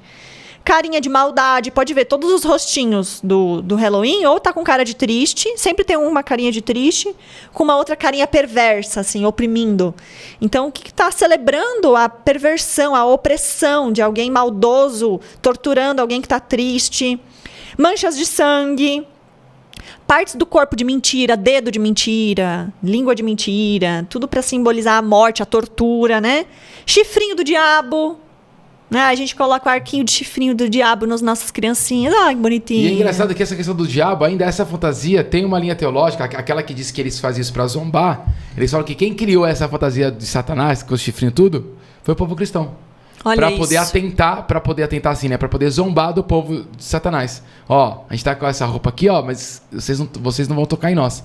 [SPEAKER 1] Carinha de maldade, pode ver todos os rostinhos do Halloween, ou tá com cara de triste, sempre tem uma carinha de triste, com uma outra carinha perversa, assim, oprimindo. Então, o que tá celebrando? A perversão, a opressão de alguém maldoso, torturando alguém que tá triste. Manchas de sangue. Partes do corpo de mentira, dedo de mentira, língua de mentira, tudo para simbolizar a morte, a tortura, né? Chifrinho do diabo, né? A gente coloca o arquinho de chifrinho do diabo nas nossas criancinhas. Ai, que bonitinho.
[SPEAKER 2] E é engraçado que essa questão do diabo, ainda essa fantasia, tem uma linha teológica, aquela que diz que eles faziam isso para zombar. Eles falam que quem criou essa fantasia de Satanás, com os chifrinhos tudo, foi o povo cristão. Para poder atentar assim, né? Para poder zombar do povo de Satanás. Ó, a gente tá com essa roupa aqui, ó, mas vocês não vão tocar em nós.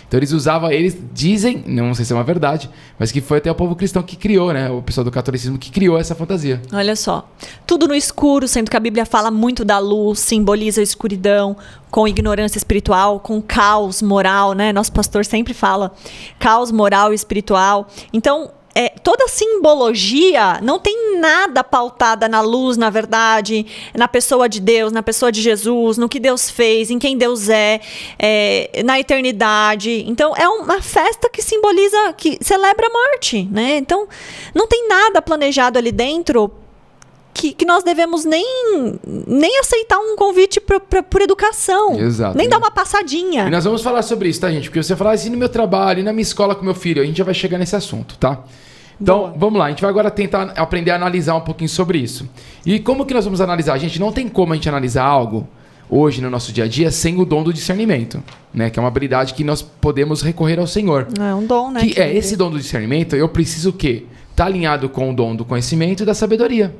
[SPEAKER 2] Então eles dizem, não sei se é uma verdade, mas que foi até o povo cristão que criou, né? O pessoal do catolicismo que criou essa fantasia.
[SPEAKER 1] Olha só, tudo no escuro, sendo que a Bíblia fala muito da luz, simboliza a escuridão, com ignorância espiritual, com caos moral, né? Nosso pastor sempre fala caos moral e espiritual. Então, toda simbologia não tem nada pautada na luz, na verdade, na pessoa de Deus, na pessoa de Jesus, no que Deus fez, em quem Deus na eternidade. Então, é uma festa que simboliza, que celebra a morte, né? Então, não tem nada planejado ali dentro que nós devemos nem aceitar um convite por educação.
[SPEAKER 2] Exato.
[SPEAKER 1] Nem dar uma passadinha.
[SPEAKER 2] E nós vamos falar sobre isso, tá, gente? Porque você fala assim, no meu trabalho, na minha escola com meu filho, a gente já vai chegar nesse assunto, tá? Então, Vamos lá. A gente vai agora tentar aprender a analisar um pouquinho sobre isso. E como que nós vamos analisar? Gente, não tem como a gente analisar algo hoje no nosso dia a dia sem o dom do discernimento, né? Que é uma habilidade que nós podemos recorrer ao Senhor.
[SPEAKER 1] É um dom, né?
[SPEAKER 2] Esse dom do discernimento, eu preciso o quê? Tá alinhado com o dom do conhecimento e da sabedoria.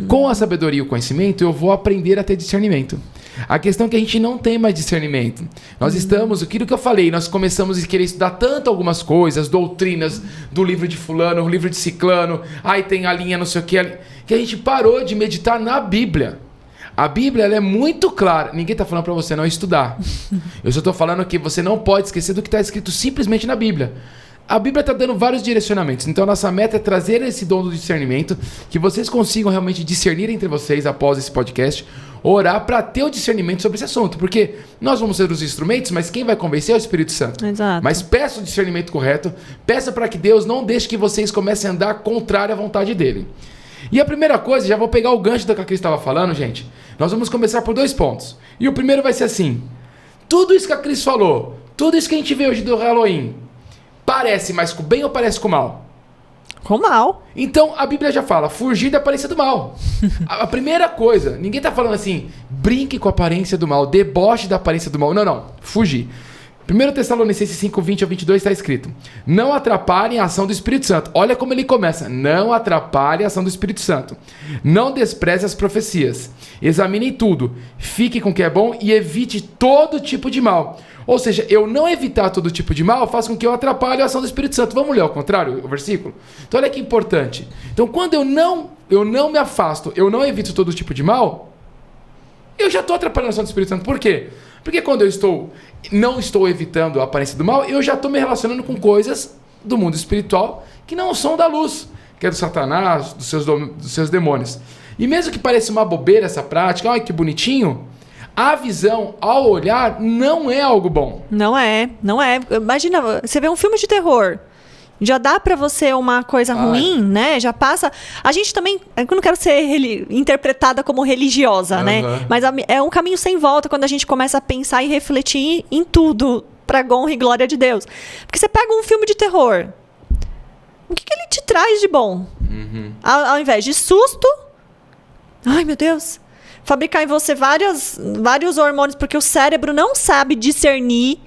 [SPEAKER 2] Com a sabedoria e o conhecimento, eu vou aprender a ter discernimento. A questão é que a gente não tem mais discernimento. Nós estamos, aquilo que eu falei, nós começamos a querer estudar tanto algumas coisas, doutrinas do livro de fulano, o livro de ciclano, aí tem a linha não sei o que a gente parou de meditar na Bíblia. A Bíblia ela é muito clara. Ninguém está falando para você não estudar. Eu só estou falando que você não pode esquecer do que está escrito simplesmente na Bíblia. A Bíblia está dando vários direcionamentos. Então, a nossa meta é trazer esse dom do discernimento, que vocês consigam realmente discernir entre vocês após esse podcast, orar para ter o discernimento sobre esse assunto. Porque nós vamos ser os instrumentos, mas quem vai convencer é o Espírito Santo.
[SPEAKER 1] Exato.
[SPEAKER 2] Mas peça o discernimento correto, peça para que Deus não deixe que vocês comecem a andar contrário à vontade dele. E a primeira coisa, já vou pegar o gancho da que a Cris estava falando, gente. Nós vamos começar por 2 pontos. E o primeiro vai ser assim: tudo isso que a Cris falou, tudo isso que a gente vê hoje do Halloween, parece mais com o bem ou parece com o mal?
[SPEAKER 1] Com o mal.
[SPEAKER 2] Então, a Bíblia já fala, fugir da aparência do mal. A primeira coisa, ninguém tá falando assim, brinque com a aparência do mal, deboche da aparência do mal. Não, fugir. 1 Tessalonicenses 5, 20 a 22 está escrito: não atrapalhem a ação do Espírito Santo. Olha como ele começa: não atrapalhem a ação do Espírito Santo. Não despreze as profecias. Examinem tudo. Fique com o que é bom e evite todo tipo de mal. Ou seja, eu não evitar todo tipo de mal faz com que eu atrapalhe a ação do Espírito Santo. Vamos ler ao contrário o versículo? Então olha que importante. Então quando eu não me afasto, eu não evito todo tipo de mal, eu já estou atrapalhando a ação do Espírito Santo. Por quê? Porque quando eu não estou evitando a aparência do mal, eu já estou me relacionando com coisas do mundo espiritual que não são da luz, que é do Satanás, dos seus demônios. E mesmo que pareça uma bobeira essa prática, olha que bonitinho, a visão, ao olhar, não é algo bom.
[SPEAKER 1] Não é. Imagina, você vê um filme de terror, já dá pra você uma coisa ruim, né? Já passa... A gente também... Eu não quero ser interpretada como religiosa, né? Mas é um caminho sem volta quando a gente começa a pensar e refletir em tudo pra honra e glória de Deus. Porque você pega um filme de terror, o que ele te traz de bom? Ao invés de susto... Ai, meu Deus... Fabricar em você vários hormônios, porque o cérebro não sabe discernir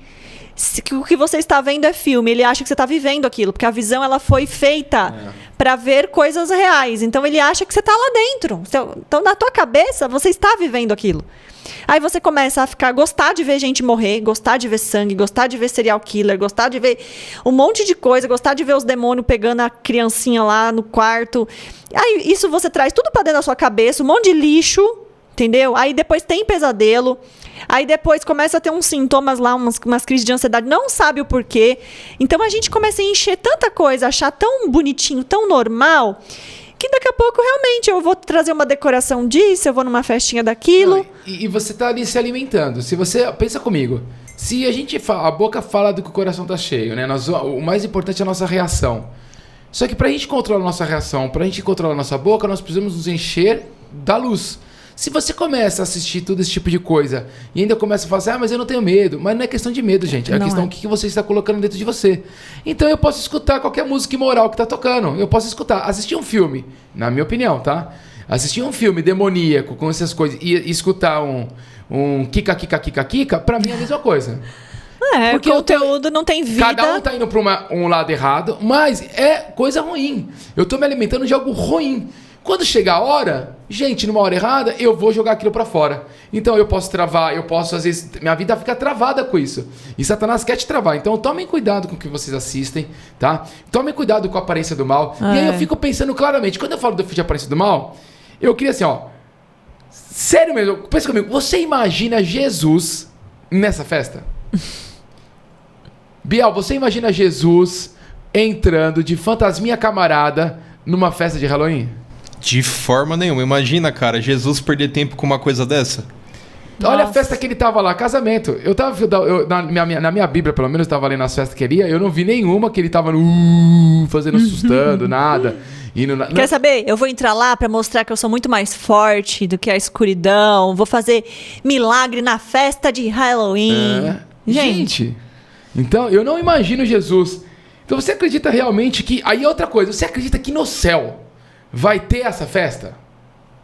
[SPEAKER 1] que o que você está vendo é filme. Ele acha que você está vivendo aquilo, porque a visão ela foi feita para ver coisas reais. Então, ele acha que você está lá dentro. Então, na tua cabeça, você está vivendo aquilo. Aí você começa a gostar de ver gente morrer, gostar de ver sangue, gostar de ver serial killer, gostar de ver um monte de coisa, gostar de ver os demônios pegando a criancinha lá no quarto. Aí, isso você traz tudo para dentro da sua cabeça, um monte de lixo. Entendeu? Aí depois tem pesadelo, aí depois começa a ter uns sintomas lá, umas crises de ansiedade, não sabe o porquê. Então a gente começa a encher tanta coisa, achar tão bonitinho, tão normal, que daqui a pouco realmente eu vou trazer uma decoração disso, eu vou numa festinha daquilo.
[SPEAKER 2] Não, e você tá ali se alimentando. Se você... Pensa comigo. Se a boca fala do que o coração tá cheio, né? O mais importante é a nossa reação. Só que pra gente controlar a nossa reação, pra gente controlar a nossa boca, nós precisamos nos encher da luz. Se você começa a assistir todo esse tipo de coisa e ainda começa a falar assim, mas eu não tenho medo. Mas não é questão de medo, gente. É a questão do que você está colocando dentro de você. Então eu posso escutar qualquer música imoral que está tocando. Eu posso assistir um filme, na minha opinião, tá? Assistir um filme demoníaco com essas coisas e escutar um kika, pra mim é a mesma coisa.
[SPEAKER 1] Porque o conteúdo não tem vida.
[SPEAKER 2] Cada um tá indo para um lado errado, mas é coisa ruim. Eu tô me alimentando de algo ruim. Quando chegar a hora, gente, numa hora errada, eu vou jogar aquilo pra fora. Então eu posso travar, às vezes, minha vida fica travada com isso. E Satanás quer te travar. Então tomem cuidado com o que vocês assistem, tá? Tomem cuidado com a aparência do mal. E aí eu fico pensando claramente, quando eu falo de aparência do mal, eu queria assim, sério mesmo, pensa comigo, você imagina Jesus nessa festa? Bial, você imagina Jesus entrando de fantasminha camarada numa festa de Halloween?
[SPEAKER 3] De forma nenhuma. Imagina, cara, Jesus perder tempo com uma coisa dessa.
[SPEAKER 2] Olha a festa que ele tava lá, casamento. Na minha Bíblia, pelo menos, eu tava lendo as festas que ele ia, eu não vi nenhuma que ele tava fazendo assustando, nada.
[SPEAKER 1] Quer saber? Eu vou entrar lá pra mostrar que eu sou muito mais forte do que a escuridão. Vou fazer milagre na festa de Halloween.
[SPEAKER 2] Gente, então eu não imagino Jesus. Então você acredita realmente que... Aí outra coisa, você acredita que no céu vai ter essa festa?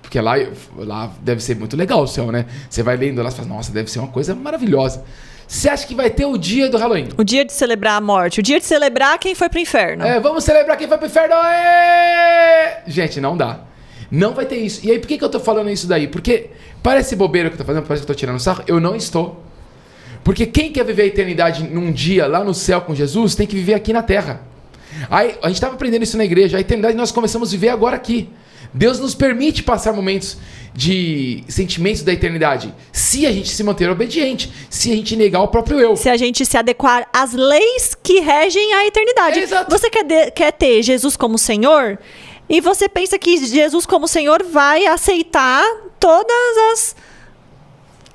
[SPEAKER 2] Porque lá deve ser muito legal o céu, né? Você vai lendo lá e fala, nossa, deve ser uma coisa maravilhosa. Você acha que vai ter o dia do Halloween?
[SPEAKER 1] O dia de celebrar a morte. O dia de celebrar quem foi pro inferno.
[SPEAKER 2] Vamos celebrar quem foi pro inferno. Gente, não dá. Não vai ter isso. E aí, por que eu tô falando isso daí? Porque parece bobeira que eu tô fazendo, parece que eu tô tirando sarro. Eu não estou. Porque quem quer viver a eternidade num dia lá no céu com Jesus, tem que viver aqui na terra. Aí, a gente estava aprendendo isso na igreja. A eternidade nós começamos a viver agora aqui. Deus nos permite passar momentos de sentimentos da eternidade, se a gente se manter obediente, se a gente negar o próprio eu.
[SPEAKER 1] Se a gente se adequar às leis que regem a eternidade.
[SPEAKER 2] Exato.
[SPEAKER 1] Você quer ter Jesus como Senhor? E você pensa que Jesus como Senhor vai aceitar todas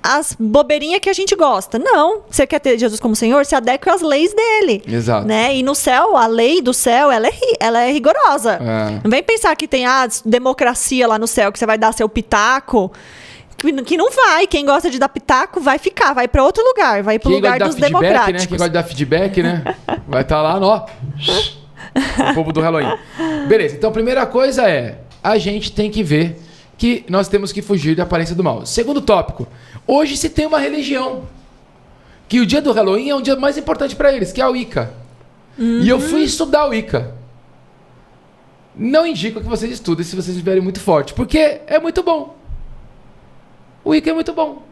[SPEAKER 1] as bobeirinhas que a gente gosta. Não. Você quer ter Jesus como Senhor? Se adequa às leis dele.
[SPEAKER 2] Exato.
[SPEAKER 1] Né? E no céu, a lei do céu, ela é rigorosa. Não vem pensar que tem democracia lá no céu, que você vai dar seu pitaco. Que não vai. Quem gosta de dar pitaco vai ficar, vai para outro lugar, vai para o lugar dos democráticos.
[SPEAKER 2] Né? Quem gosta de dar feedback, né? Vai estar lá, ó. O povo do Halloween. Beleza, então a primeira coisa a gente tem que ver que nós temos que fugir da aparência do mal. Segundo tópico, hoje se tem uma religião que o dia do Halloween é um dia mais importante para eles, que é a Wicca. E eu fui estudar a Wicca. Não indico que vocês estudem se vocês estiverem muito forte, porque é muito bom. O Wicca é muito bom.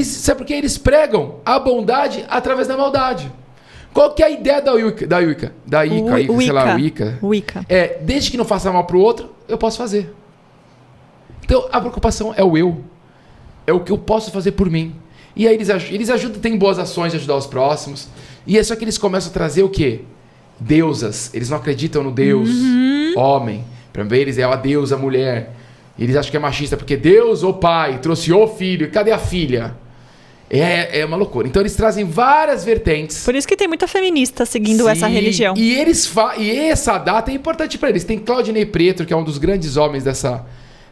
[SPEAKER 2] Sabe por quê? Eles pregam a bondade através da maldade. Qual que é a ideia da Wicca?
[SPEAKER 1] Wicca.
[SPEAKER 2] Desde que não faça mal pro outro, eu posso fazer. Então, a preocupação é o eu. É o que eu posso fazer por mim. E aí eles ajudam, têm boas ações de ajudar os próximos. E é só que eles começam a trazer o quê? Deusas. Eles não acreditam no Deus homem. Para eles é a deusa mulher. Eles acham que é machista porque Deus, o pai, trouxe o filho. Cadê a filha? É uma loucura. Então eles trazem várias vertentes.
[SPEAKER 1] Por isso que tem muita feminista seguindo essa religião.
[SPEAKER 2] E essa data é importante para eles. Tem Claudinei Preto, que é um dos grandes homens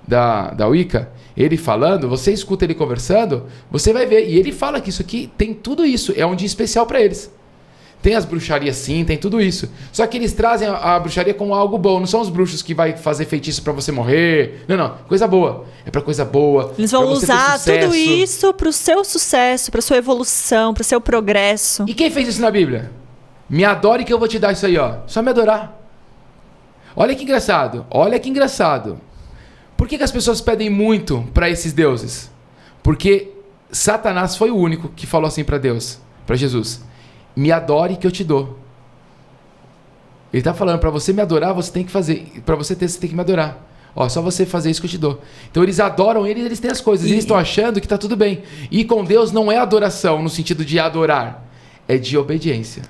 [SPEAKER 2] da Wicca. Ele falando, você escuta ele conversando, você vai ver. E ele fala que isso aqui tem tudo isso. É um dia especial para eles. Tem as bruxarias sim, tem tudo isso. Só que eles trazem a bruxaria como algo bom. Não são os bruxos que vai fazer feitiço pra você morrer. Não. Coisa boa. É pra coisa boa.
[SPEAKER 1] Eles vão usar tudo isso pro seu sucesso, pra sua evolução, pro seu progresso.
[SPEAKER 2] E quem fez isso na Bíblia? Me adore que eu vou te dar isso aí, ó. Só me adorar. Olha que engraçado. Por que as pessoas pedem muito pra esses deuses? Porque Satanás foi o único que falou assim pra Deus, pra Jesus. Me adore que eu te dou. Ele está falando, para você me adorar, você tem que fazer. Para você ter, você tem que me adorar. Ó, só você fazer isso que eu te dou. Então eles adoram ele, eles têm as coisas. Eles estão achando que está tudo bem. E com Deus não é adoração no sentido de adorar. É de obediência.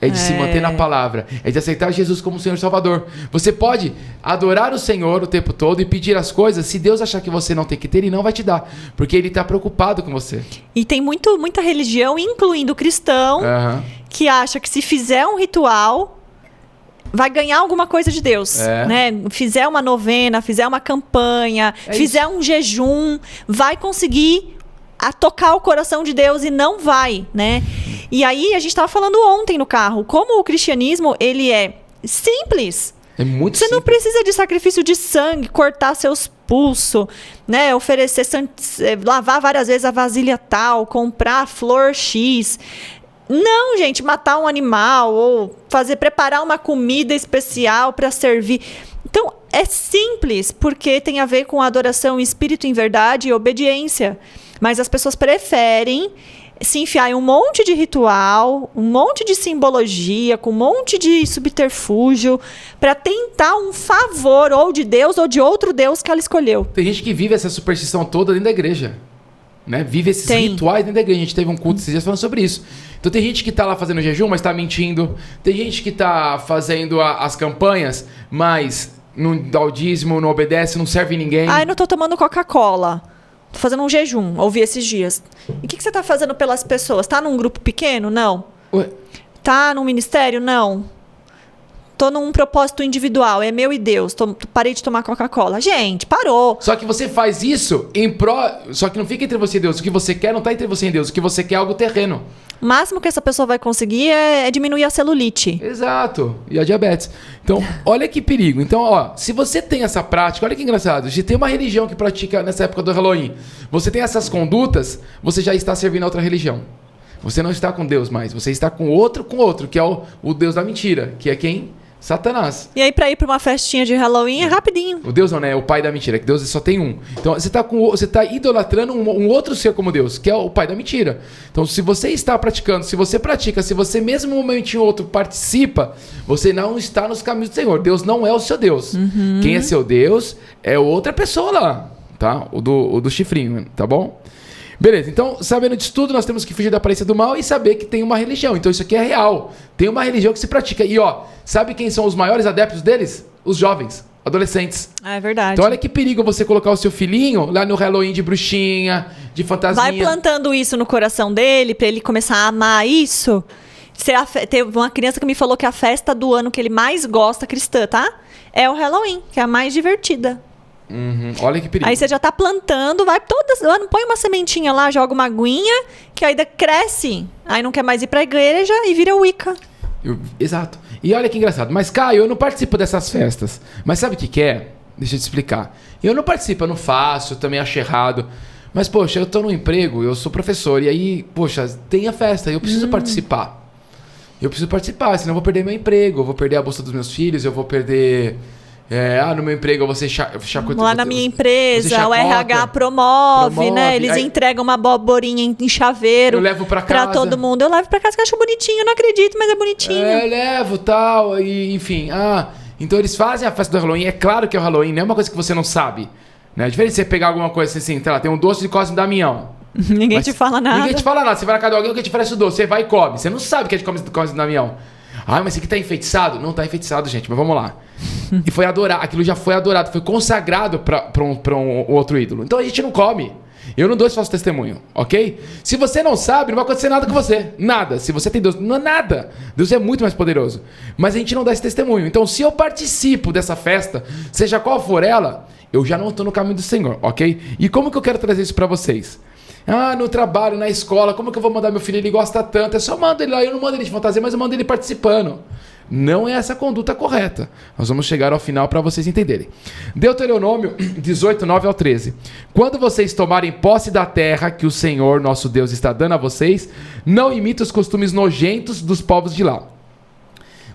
[SPEAKER 2] É de se manter na palavra. É de aceitar Jesus como Senhor e Salvador. Você pode adorar o Senhor o tempo todo e pedir as coisas. Se Deus achar que você não tem que ter, Ele não vai te dar. Porque Ele está preocupado com você.
[SPEAKER 1] E tem muita religião, incluindo o cristão, que acha que se fizer um ritual, vai ganhar alguma coisa de Deus. Né? Fizer uma novena, fizer uma campanha, fizer um jejum, vai conseguir tocar o coração de Deus e não vai, né? E aí, a gente estava falando ontem no carro, como o cristianismo, ele é simples.
[SPEAKER 2] É muito
[SPEAKER 1] Você
[SPEAKER 2] simples.
[SPEAKER 1] não precisa de sacrifício de sangue, cortar seus pulsos, né? Oferecer, lavar várias vezes a vasilha tal, comprar flor X. Não, gente, matar um animal ou preparar uma comida especial para servir. Então, é simples, porque tem a ver com adoração em espírito, em verdade e obediência. Mas as pessoas preferem se enfiar em um monte de ritual, um monte de simbologia, com um monte de subterfúgio, para tentar um favor ou de Deus ou de outro Deus que ela escolheu.
[SPEAKER 2] Tem gente que vive essa superstição toda dentro da igreja. Né? Vive esses rituais dentro da igreja. A gente teve um culto esses dias falando sobre isso. Então tem gente que está lá fazendo jejum, mas está mentindo. Tem gente que está fazendo as campanhas, mas não dá o dízimo, não obedece, não serve ninguém.
[SPEAKER 1] Ai, não tô tomando Coca-Cola. Tô fazendo um jejum, ouvi esses dias. E o que você tá fazendo pelas pessoas? Tá num grupo pequeno? Não.
[SPEAKER 2] Ué?
[SPEAKER 1] Tá num ministério? Não. Tô num propósito individual, é meu e Deus. Parei de tomar Coca-Cola. Gente, parou.
[SPEAKER 2] Só que você faz isso em pró... Só que não fica entre você e Deus. O que você quer não tá entre você e Deus. O que você quer é algo terreno.
[SPEAKER 1] O máximo que essa pessoa vai conseguir é diminuir a celulite.
[SPEAKER 2] Exato. E a diabetes. Então, olha que perigo. Então, ó, se você tem essa prática, olha que engraçado. Se tem uma religião que pratica nessa época do Halloween, você tem essas condutas, você já está servindo a outra religião. Você não está com Deus mais. Você está com outro, que é o Deus da mentira. Que é quem? Satanás.
[SPEAKER 1] E aí, pra ir pra uma festinha de Halloween é rapidinho.
[SPEAKER 2] O Deus não, né? É o pai da mentira. Que Deus só tem um. Então, você tá idolatrando um outro ser como Deus, que é o pai da mentira. Então, se você está praticando, se você pratica, se você mesmo um momentinho ou outro participa, você não está nos caminhos do Senhor. Deus não é o seu Deus. Quem é seu Deus é outra pessoa lá, tá? O do chifrinho, tá bom? Beleza, então, sabendo disso tudo, nós temos que fugir da aparência do mal e saber que tem uma religião. Então, isso aqui é real. Tem uma religião que se pratica. E, ó, sabe quem são os maiores adeptos deles? Os jovens, adolescentes.
[SPEAKER 1] É verdade.
[SPEAKER 2] Então, olha que perigo você colocar o seu filhinho lá no Halloween de bruxinha, de fantasminha.
[SPEAKER 1] Vai plantando isso no coração dele, pra ele começar a amar isso. Teve uma criança que me falou que a festa do ano que ele mais gosta, cristã, tá? É o Halloween, que é a mais divertida.
[SPEAKER 2] Olha que perigo.
[SPEAKER 1] Aí você já tá plantando, vai todas ano, põe uma sementinha lá, joga uma aguinha, que ainda cresce. Aí não quer mais ir pra igreja e vira Wicca.
[SPEAKER 2] Exato. E olha que engraçado. Mas, Caio, eu não participo dessas festas. Mas sabe o que é? Deixa eu te explicar. Eu não participo, eu não faço, eu também acho errado. Mas, poxa, eu tô no emprego, eu sou professor, e aí, poxa, tem a festa, eu preciso participar. Eu preciso participar, senão eu vou perder meu emprego, eu vou perder a bolsa dos meus filhos, eu vou perder... no meu emprego eu vou ser chacota.
[SPEAKER 1] Lá na minha empresa, o RH promove, né? Eles entregam uma aboborinha em chaveiro.
[SPEAKER 2] Eu levo pra casa.
[SPEAKER 1] Pra todo mundo. Eu levo pra casa que eu acho bonitinho, eu não acredito, mas é bonitinho.
[SPEAKER 2] Eu levo tal, e enfim. Então eles fazem a festa do Halloween. É claro que é o Halloween, não é uma coisa que você não sabe. Né? É diferente de você pegar alguma coisa assim, sei lá, tem um doce de Cosme Damião.
[SPEAKER 1] Ninguém te fala nada.
[SPEAKER 2] Ninguém te fala nada. Você vai na casa de alguém que te oferece o doce, você vai e come. Você não sabe que é de Cosme Damião. Mas esse aqui tá enfeitiçado? Não tá enfeitiçado, gente, mas vamos lá. E foi adorado, aquilo já foi adorado, foi consagrado pra um outro ídolo. Então a gente não come. Eu não dou esse falso testemunho, ok? Se você não sabe, não vai acontecer nada com você. Nada. Se você tem Deus, não é nada. Deus é muito mais poderoso. Mas a gente não dá esse testemunho. Então, se eu participo dessa festa, seja qual for ela, eu já não estou no caminho do Senhor, ok? E como que eu quero trazer isso para vocês? No trabalho, na escola, como que eu vou mandar meu filho? Ele gosta tanto. É só mando ele lá. Eu não mando ele de fantasia, mas eu mando ele participando. Não é essa a conduta correta. Nós vamos chegar ao final para vocês entenderem. Deuteronômio 18, 9 ao 13. Quando vocês tomarem posse da terra que o Senhor, nosso Deus, está dando a vocês, não imitem os costumes nojentos dos povos de lá.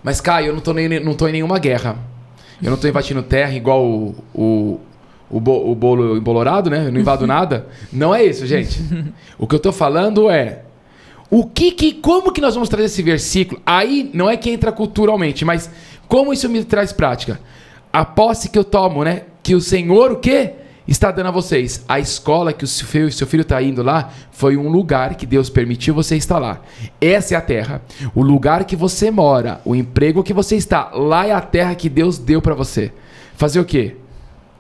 [SPEAKER 2] Mas, Caio, eu não tô em nenhuma guerra. Eu não estou invadindo terra igual o bolo embolorado, né? Eu não invado nada. Não é isso, gente. O que eu estou falando é... Como que nós vamos trazer esse versículo? Aí não é que entra culturalmente, mas como isso me traz prática? A posse que eu tomo, né? Que o Senhor, o quê? Está dando a vocês. A escola que o seu filho está indo lá foi um lugar que Deus permitiu você estar lá. Essa é a terra. O lugar que você mora, o emprego que você está, lá é a terra que Deus deu para você. Fazer o quê?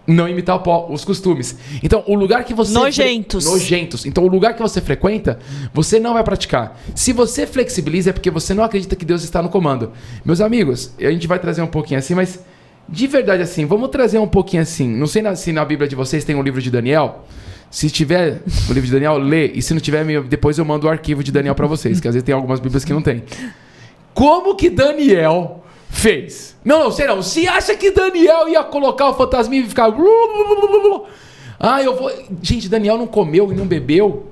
[SPEAKER 2] Não imitar os costumes. Então, o lugar que você... Nojentos. Então, o lugar que você frequenta, você não vai praticar. Se você flexibiliza, é porque você não acredita que Deus está no comando. Meus amigos, a gente vai trazer um pouquinho assim, mas... De verdade, assim, vamos trazer um pouquinho assim. Não sei se na Bíblia de vocês tem um livro de Daniel. Se tiver o livro de Daniel, lê. E se não tiver, depois eu mando o arquivo de Daniel para vocês. Que às vezes tem algumas Bíblias que não tem. Como que Daniel... fez? Não sei não. Se acha que Daniel ia colocar o fantasminha e ficar... Gente, Daniel não comeu e não bebeu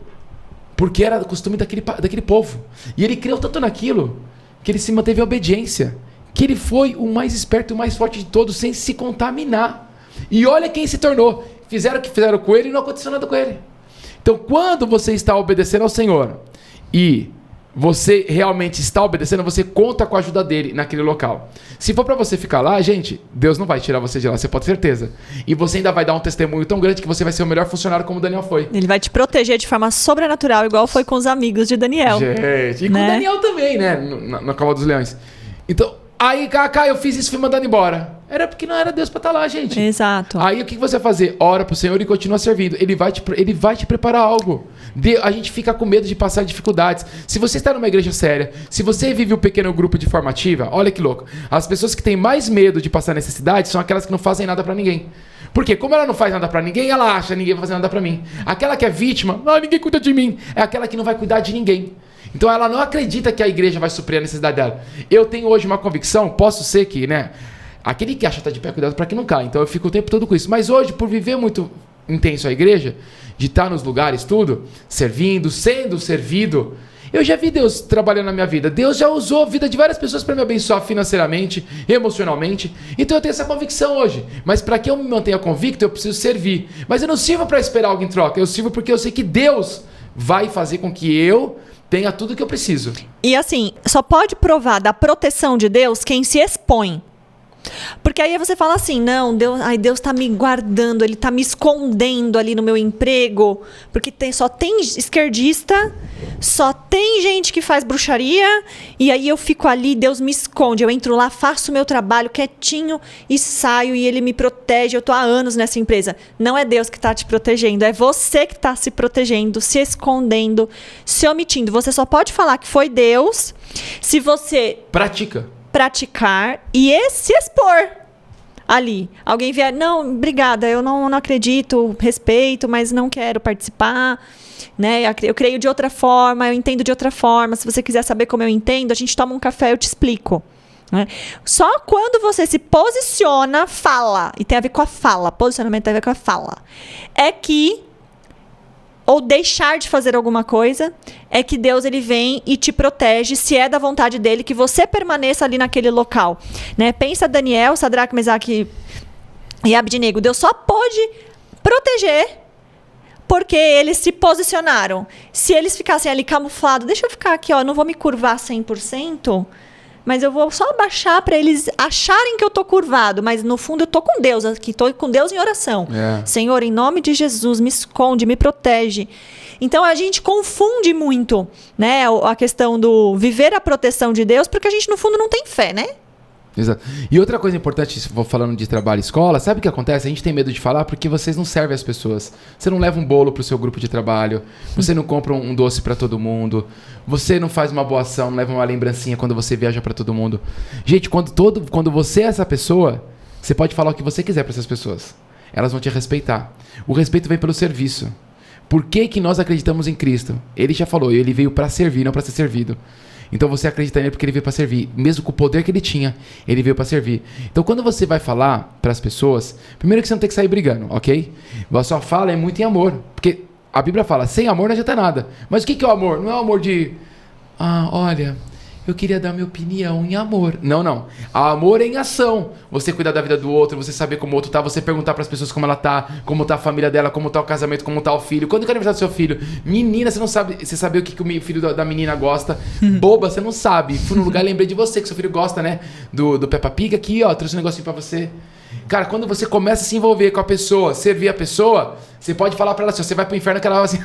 [SPEAKER 2] porque era o costume daquele povo. E ele creu tanto naquilo que ele se manteve em obediência. Que ele foi o mais esperto e o mais forte de todos sem se contaminar. E olha quem se tornou. Fizeram o que fizeram com ele e não aconteceu nada com ele. Então, quando você está obedecendo ao Senhor e... você realmente está obedecendo, você conta com a ajuda dele naquele local. Se for para você ficar lá, gente, Deus não vai tirar você de lá, você pode ter certeza. E você ainda vai dar um testemunho tão grande que você vai ser o melhor funcionário como o Daniel foi.
[SPEAKER 1] Ele vai te proteger de forma sobrenatural, igual foi com os amigos de Daniel.
[SPEAKER 2] Gente, e com o Daniel também, né? Na Cova dos Leões. Então, aí, Cacá, eu fiz isso e fui mandado embora. Era porque não era Deus pra estar lá, gente.
[SPEAKER 1] Exato.
[SPEAKER 2] Aí o que você vai fazer? Ora pro Senhor e continua servindo. Ele vai te preparar algo. A gente fica com medo de passar dificuldades. Se você está numa igreja séria, se você vive um pequeno grupo de formativa, olha que louco. As pessoas que têm mais medo de passar necessidade são aquelas que não fazem nada pra ninguém. Porque como ela não faz nada pra ninguém, ela acha ninguém vai fazer nada pra mim. Aquela que é vítima, ninguém cuida de mim. É aquela que não vai cuidar de ninguém. Então ela não acredita que a igreja vai suprir a necessidade dela. Eu tenho hoje uma convicção, posso ser que, né? Aquele que acha que tá de pé, cuidado para que não caia. Então eu fico o tempo todo com isso. Mas hoje, por viver muito intenso a igreja, de estar nos lugares, tudo, servindo, sendo servido, eu já vi Deus trabalhando na minha vida. Deus já usou a vida de várias pessoas para me abençoar financeiramente, emocionalmente. Então eu tenho essa convicção hoje. Mas para que eu me mantenha convicto, eu preciso servir. Mas eu não sirvo para esperar algo em troca. Eu sirvo porque eu sei que Deus vai fazer com que eu tenha tudo que eu preciso.
[SPEAKER 1] E assim, só pode provar da proteção de Deus quem se expõe. Porque aí você fala assim, não, Deus tá me guardando, Ele tá me escondendo ali no meu emprego, porque só tem esquerdista, só tem gente que faz bruxaria, e aí eu fico ali, Deus me esconde, eu entro lá, faço o meu trabalho quietinho e saio, e Ele me protege, eu tô há anos nessa empresa. Não é Deus que tá te protegendo, é você que tá se protegendo, se escondendo, se omitindo. Você só pode falar que foi Deus se você... praticar e se expor ali. Alguém vier, não, obrigada, eu não acredito, respeito, mas não quero participar, né? Eu creio de outra forma, eu entendo de outra forma. Se você quiser saber como eu entendo, a gente toma um café, eu te explico. Né? Só quando você se posiciona, fala, e tem a ver com a fala, posicionamento tem a ver com a fala, é que ou deixar de fazer alguma coisa, é que Deus ele vem e te protege, se é da vontade dele, que você permaneça ali naquele local. Né? Pensa Daniel, Sadraque, Mesaque e Abdinego. Deus só pôde proteger porque eles se posicionaram. Se eles ficassem ali camuflados, deixa eu ficar aqui, ó, não vou me curvar 100%, mas eu vou só abaixar para eles acharem que eu tô curvado, mas no fundo eu tô com Deus aqui, tô com Deus em oração. Senhor, em nome de Jesus, me esconde, me protege. Então a gente confunde muito, né, a questão do viver a proteção de Deus, porque a gente no fundo não tem fé, né?
[SPEAKER 2] Exato. E outra coisa importante, vou falando de trabalho e escola, sabe o que acontece? A gente tem medo de falar porque vocês não servem as pessoas. Você não leva um bolo pro seu grupo de trabalho, você não compra um doce para todo mundo, você não faz uma boa ação, não leva uma lembrancinha quando você viaja para todo mundo. Gente, quando você é essa pessoa, você pode falar o que você quiser para essas pessoas. Elas vão te respeitar. O respeito vem pelo serviço. Por que nós acreditamos em Cristo? Ele já falou, ele veio para servir, não para ser servido. Então você acredita nele porque ele veio para servir. Mesmo com o poder que ele tinha, ele veio para servir. Então quando você vai falar para as pessoas, primeiro que você não tem que sair brigando, ok? A sua fala é muito em amor. Porque a Bíblia fala, sem amor não adianta nada. Mas o que é o amor? Não é o amor de... olha, eu queria dar minha opinião em amor. Não. Amor é em ação. Você cuidar da vida do outro, você saber como o outro tá, você perguntar para as pessoas como ela tá, como tá a família dela, como tá o casamento, como tá o filho. Quando que é o aniversário do seu filho? Menina, você não sabe, você sabe o que o filho da menina gosta. Boba, você não sabe. Fui no lugar e lembrei de você, que seu filho gosta, né? Do Peppa Pig aqui, ó, trouxe um negocinho para você. Cara, quando você começa a se envolver com a pessoa, servir a pessoa, você pode falar para ela assim, você vai pro inferno, que ela vai assim,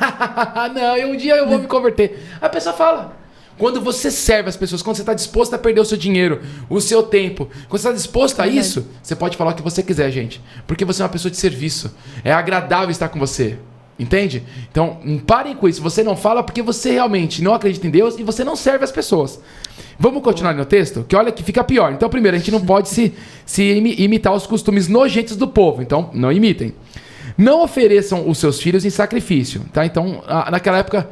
[SPEAKER 2] não, um dia eu vou me converter. A pessoa fala. Quando você serve as pessoas, quando você está disposto a perder o seu dinheiro, o seu tempo, quando você está disposto a isso, você pode falar o que você quiser, gente. Porque você é uma pessoa de serviço. É agradável estar com você. Entende? Então, parem com isso. Você não fala porque você realmente não acredita em Deus e você não serve as pessoas. Vamos continuar no texto? Que olha que fica pior. Então, primeiro, a gente não pode se imitar os costumes nojentos do povo. Então, não imitem. Não ofereçam os seus filhos em sacrifício. Tá? Então, naquela época,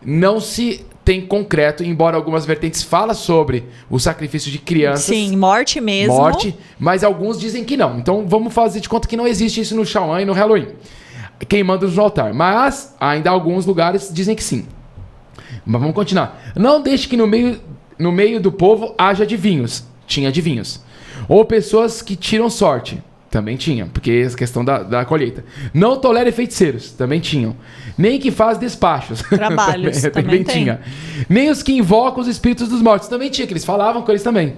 [SPEAKER 2] não se... tem concreto, embora algumas vertentes falam sobre o sacrifício de crianças.
[SPEAKER 1] Sim, morte mesmo.
[SPEAKER 2] Morte, mas alguns dizem que não. Então vamos fazer de conta que não existe isso no Shawan e no Halloween. Queimando-os no altar. Mas ainda alguns lugares dizem que sim. Mas vamos continuar. Não deixe que no meio do povo haja adivinhos. Tinha adivinhos. Ou pessoas que tiram sorte. Também tinha, porque é a questão da colheita. Não tolere feiticeiros, também tinham. Nem que faz despachos.
[SPEAKER 1] Trabalhos, também
[SPEAKER 2] tinha. Nem os que invocam os espíritos dos mortos, também tinha, que eles falavam com eles também.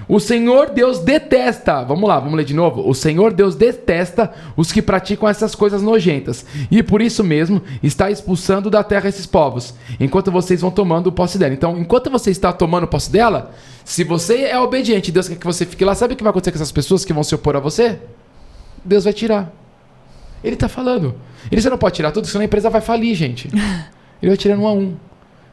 [SPEAKER 2] O Senhor Deus detesta, vamos lá, vamos ler de novo. O Senhor Deus detesta os que praticam essas coisas nojentas. E por isso mesmo está expulsando da terra esses povos, enquanto vocês vão tomando posse dela. Então, enquanto você está tomando posse dela, se você é obediente, Deus quer que você fique lá, sabe o que vai acontecer com essas pessoas que vão se opor a você? Deus vai tirar. Ele está falando. Você não pode tirar tudo, senão a empresa vai falir, gente. Ele vai tirando um a um.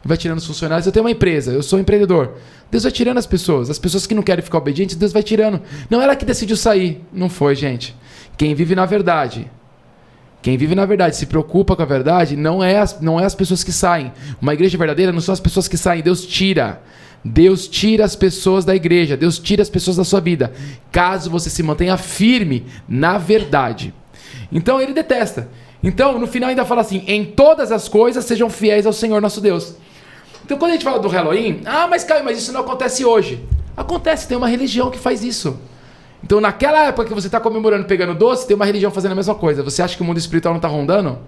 [SPEAKER 2] Vai tirando os funcionários. Eu tenho uma empresa, eu sou empreendedor. Deus vai tirando as pessoas que não querem ficar obedientes, Deus vai tirando. Não ela que decidiu sair. Não foi, gente. Quem vive na verdade, se preocupa com a verdade, não é as pessoas que saem. Uma igreja verdadeira não são as pessoas que saem, Deus tira. Deus tira as pessoas da igreja, Deus tira as pessoas da sua vida, caso você se mantenha firme na verdade. Então ele detesta. Então no final ainda fala assim, em todas as coisas sejam fiéis ao Senhor nosso Deus. Então quando a gente fala do Halloween, mas Caio, mas isso não acontece hoje. Acontece, tem uma religião que faz isso. Então naquela época que você está comemorando pegando doce, tem uma religião fazendo a mesma coisa. Você acha que o mundo espiritual não está rondando?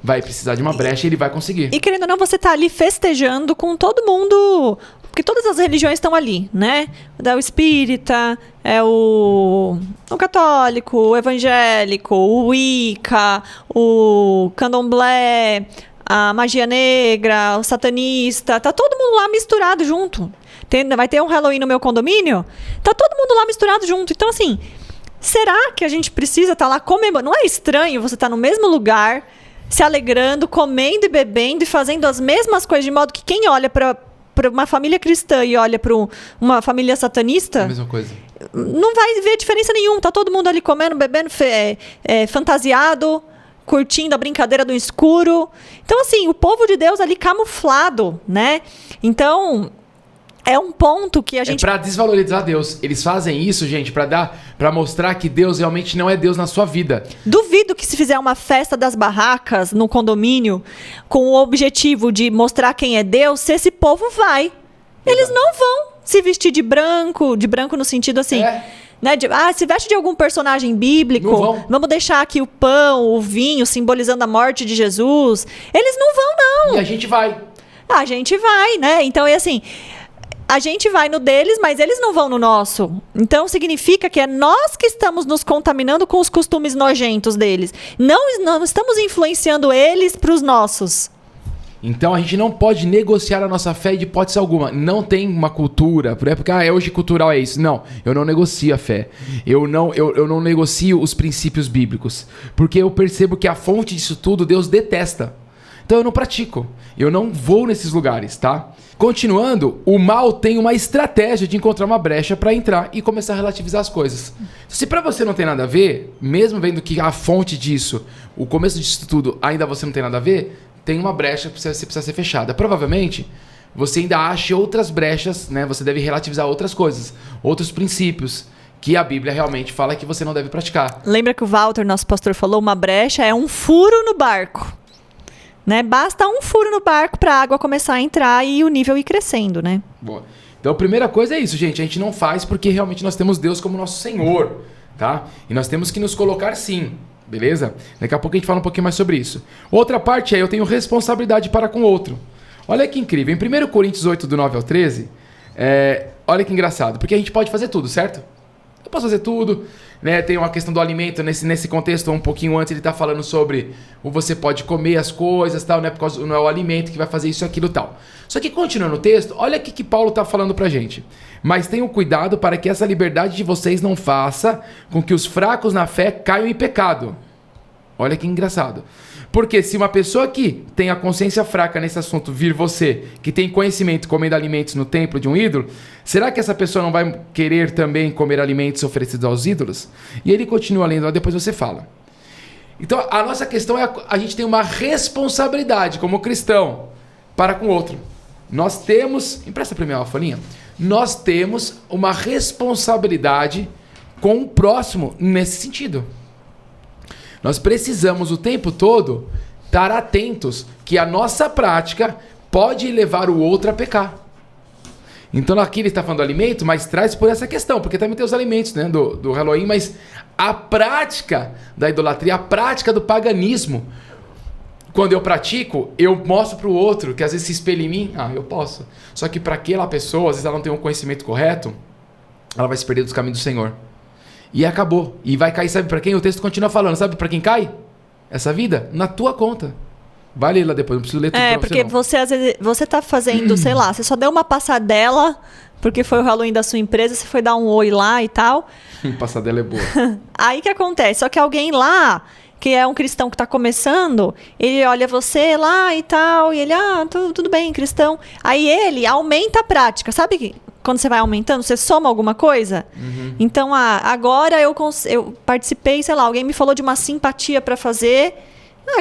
[SPEAKER 2] Vai precisar de uma brecha e ele vai conseguir.
[SPEAKER 1] E querendo ou não, você tá ali festejando com todo mundo, porque todas as religiões estão ali, né? O espírita, o católico, o evangélico, o Wicca, o candomblé, a magia negra, o satanista, tá todo mundo lá misturado junto. Vai ter um Halloween no meu condomínio? Tá todo mundo lá misturado junto. Então, assim, será que a gente precisa estar lá comemorando? Não é estranho você estar no mesmo lugar, se alegrando, comendo e bebendo e fazendo as mesmas coisas, de modo que quem olha para uma família cristã e olha para uma família satanista,
[SPEAKER 2] a mesma coisa.
[SPEAKER 1] Não vai ver diferença nenhuma. Tá todo mundo ali comendo, bebendo, fantasiado, curtindo a brincadeira do escuro. Então, assim, o povo de Deus ali camuflado, né? Então, é um ponto que a gente...
[SPEAKER 2] É pra desvalorizar Deus. Eles fazem isso, gente, pra mostrar que Deus realmente não é Deus na sua vida.
[SPEAKER 1] Duvido que se fizer uma festa das barracas no condomínio com o objetivo de mostrar quem é Deus, se esse povo vai. Eles não vão se vestir de branco no sentido assim... Né, se veste de algum personagem bíblico, vamos deixar aqui o pão, o vinho, simbolizando a morte de Jesus. Eles não vão, não.
[SPEAKER 2] E a gente vai.
[SPEAKER 1] A gente vai, né? Então, é assim, a gente vai no deles, mas eles não vão no nosso. Então, significa que é nós que estamos nos contaminando com os costumes nojentos deles. Não estamos influenciando eles para os nossos.
[SPEAKER 2] Então a gente não pode negociar a nossa fé de hipótese alguma. Não tem uma cultura, porque hoje cultural é isso. Não, eu não negocio a fé. Eu não negocio os princípios bíblicos. Porque eu percebo que a fonte disso tudo Deus detesta. Então eu não pratico. Eu não vou nesses lugares, tá? Continuando, o mal tem uma estratégia de encontrar uma brecha para entrar e começar a relativizar as coisas. Se para você não tem nada a ver, mesmo vendo que a fonte disso, o começo disso tudo, ainda você não tem nada a ver, tem uma brecha que precisa ser fechada. Provavelmente, você ainda ache outras brechas, né? Você deve relativizar outras coisas, outros princípios que a Bíblia realmente fala que você não deve praticar.
[SPEAKER 1] Lembra que o Walter, nosso pastor, falou, uma brecha é um furo no barco. Né? Basta um furo no barco para a água começar a entrar e o nível ir crescendo, né?
[SPEAKER 2] Boa. Então, a primeira coisa é isso, gente. A gente não faz porque realmente nós temos Deus como nosso Senhor, tá? E nós temos que nos colocar sim. Beleza? Daqui a pouco a gente fala um pouquinho mais sobre isso. Outra parte é, eu tenho responsabilidade para com o outro. Olha que incrível. Em 1 Coríntios 8, do 9 ao 13, olha que engraçado. Porque a gente pode fazer tudo, certo? Eu posso fazer tudo. Né? Tem uma questão do alimento. Nesse contexto, um pouquinho antes, ele está falando sobre você pode comer as coisas, tal, né? Porque não é o alimento que vai fazer isso, aquilo, tal. Só que continuando o texto, olha o que Paulo está falando pra gente. Mas tenham cuidado para que essa liberdade de vocês não faça com que os fracos na fé caiam em pecado. Olha que engraçado. Porque se uma pessoa que tem a consciência fraca nesse assunto vir você, que tem conhecimento comendo alimentos no templo de um ídolo, será que essa pessoa não vai querer também comer alimentos oferecidos aos ídolos? E ele continua lendo lá, depois você fala. Então a nossa questão é, a gente tem uma responsabilidade como cristão para com o outro. Nós temos, empresta para mim uma folhinha, nós temos uma responsabilidade com o próximo nesse sentido. Nós precisamos o tempo todo estar atentos que a nossa prática pode levar o outro a pecar. Então aqui ele está falando do alimento, mas traz por essa questão, porque também tem os alimentos, né, do Halloween, mas a prática da idolatria, a prática do paganismo, quando eu pratico, eu mostro para o outro que às vezes se espelha em mim, eu posso. Só que para aquela pessoa, às vezes ela não tem um conhecimento correto, ela vai se perder dos caminhos do Senhor. E acabou. E vai cair, sabe para quem? O texto continua falando, sabe para quem cai? Essa vida? Na tua conta. Vai ler lá depois, não preciso ler tudo pra
[SPEAKER 1] porque
[SPEAKER 2] você,
[SPEAKER 1] às vezes, você tá fazendo, sei lá, você só deu uma passadela, porque foi o Halloween da sua empresa, você foi dar um oi lá e tal.
[SPEAKER 2] Passadela é boa.
[SPEAKER 1] Aí que acontece? Só que alguém lá, que é um cristão que tá começando, ele olha você lá e tal, e ele, tudo bem, cristão. Aí ele aumenta a prática, sabe que quando você vai aumentando, você soma alguma coisa? Uhum. Então, agora eu participei, sei lá, alguém me falou de uma simpatia para fazer.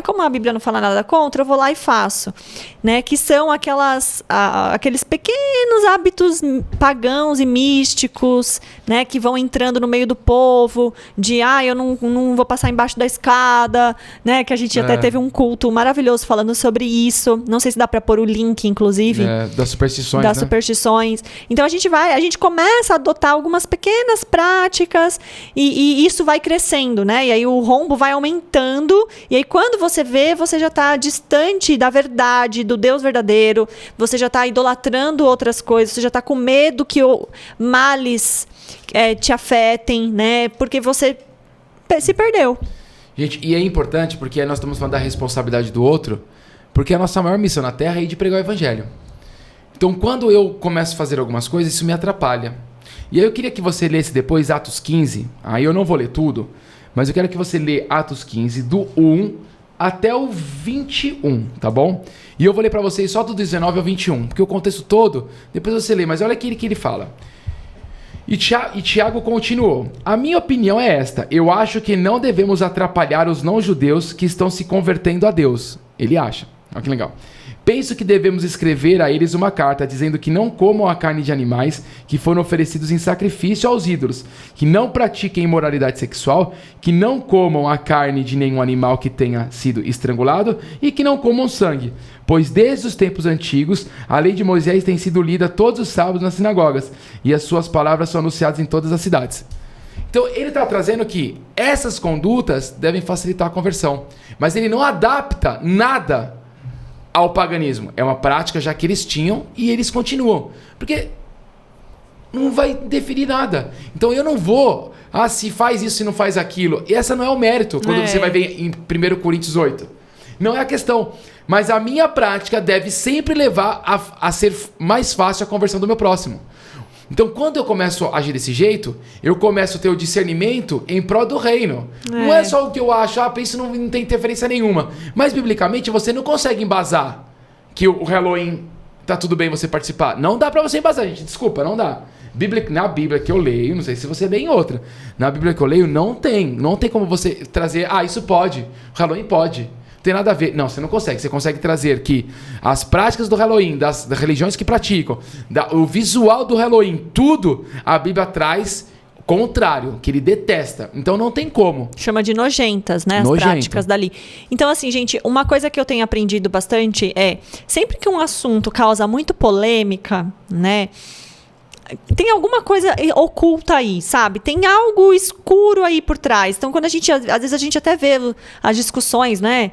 [SPEAKER 1] Como a Bíblia não fala nada contra, eu vou lá e faço. Né? Que são aqueles pequenos hábitos pagãos e místicos, né? Que vão entrando no meio do povo, de eu não vou passar embaixo da escada, né? Que a gente até teve um culto maravilhoso falando sobre isso. Não sei se dá para pôr o link, inclusive.
[SPEAKER 2] Das superstições,
[SPEAKER 1] Das superstições. Então a gente começa a adotar algumas pequenas práticas e isso vai crescendo, né? E aí o rombo vai aumentando, e aí quando você vê, você já está distante da verdade, do Deus verdadeiro, você já está idolatrando outras coisas, você já está com medo que males te afetem, né? Porque você se perdeu.
[SPEAKER 2] Gente, e é importante porque nós estamos falando da responsabilidade do outro, porque a nossa maior missão na Terra é ir de pregar o Evangelho. Então, quando eu começo a fazer algumas coisas, isso me atrapalha. E aí eu queria que você lesse depois Atos 15, aí eu não vou ler tudo, mas eu quero que você lê Atos 15, do 1 até o 21, tá bom? E eu vou ler para vocês só do 19 ao 21, porque o contexto todo, depois você lê, mas olha aqui que ele fala. E Tiago continuou: a minha opinião é esta, eu acho que não devemos atrapalhar os não-judeus que estão se convertendo a Deus. Ele acha, olha que legal. Penso que devemos escrever a eles uma carta dizendo que não comam a carne de animais que foram oferecidos em sacrifício aos ídolos, que não pratiquem imoralidade sexual, que não comam a carne de nenhum animal que tenha sido estrangulado e que não comam sangue. Pois desde os tempos antigos, a lei de Moisés tem sido lida todos os sábados nas sinagogas e as suas palavras são anunciadas em todas as cidades. Então ele está trazendo que essas condutas devem facilitar a conversão, mas ele não adapta nada ao paganismo. É uma prática já que eles tinham e eles continuam. Porque não vai definir nada. Então eu não vou, se faz isso, se não faz aquilo. E essa não é o mérito, quando você vai ver em 1 Coríntios 8. Não é a questão. Mas a minha prática deve sempre levar a ser mais fácil a conversão do meu próximo. Então, quando eu começo a agir desse jeito, eu começo a ter o discernimento em prol do reino. Não é só o que eu acho, isso não tem interferência nenhuma. Mas, biblicamente, você não consegue embasar que o Halloween tá tudo bem você participar. Não dá pra você embasar, gente. Desculpa, não dá. Na Bíblia que eu leio, não sei se você lê em outra. Na Bíblia que eu leio, não tem como você trazer, isso pode. O Halloween pode. Tem nada a ver. Não, você não consegue. Você consegue trazer que as práticas do Halloween, das religiões que praticam, o visual do Halloween, tudo, a Bíblia traz contrário, que ele detesta. Então não tem como.
[SPEAKER 1] Chama de nojentas, né? As práticas dali. Então, assim, gente, uma coisa que eu tenho aprendido bastante é, sempre que um assunto causa muito polêmica, né? Tem alguma coisa oculta aí, sabe? Tem algo escuro aí por trás. Então, às vezes a gente até vê as discussões, né?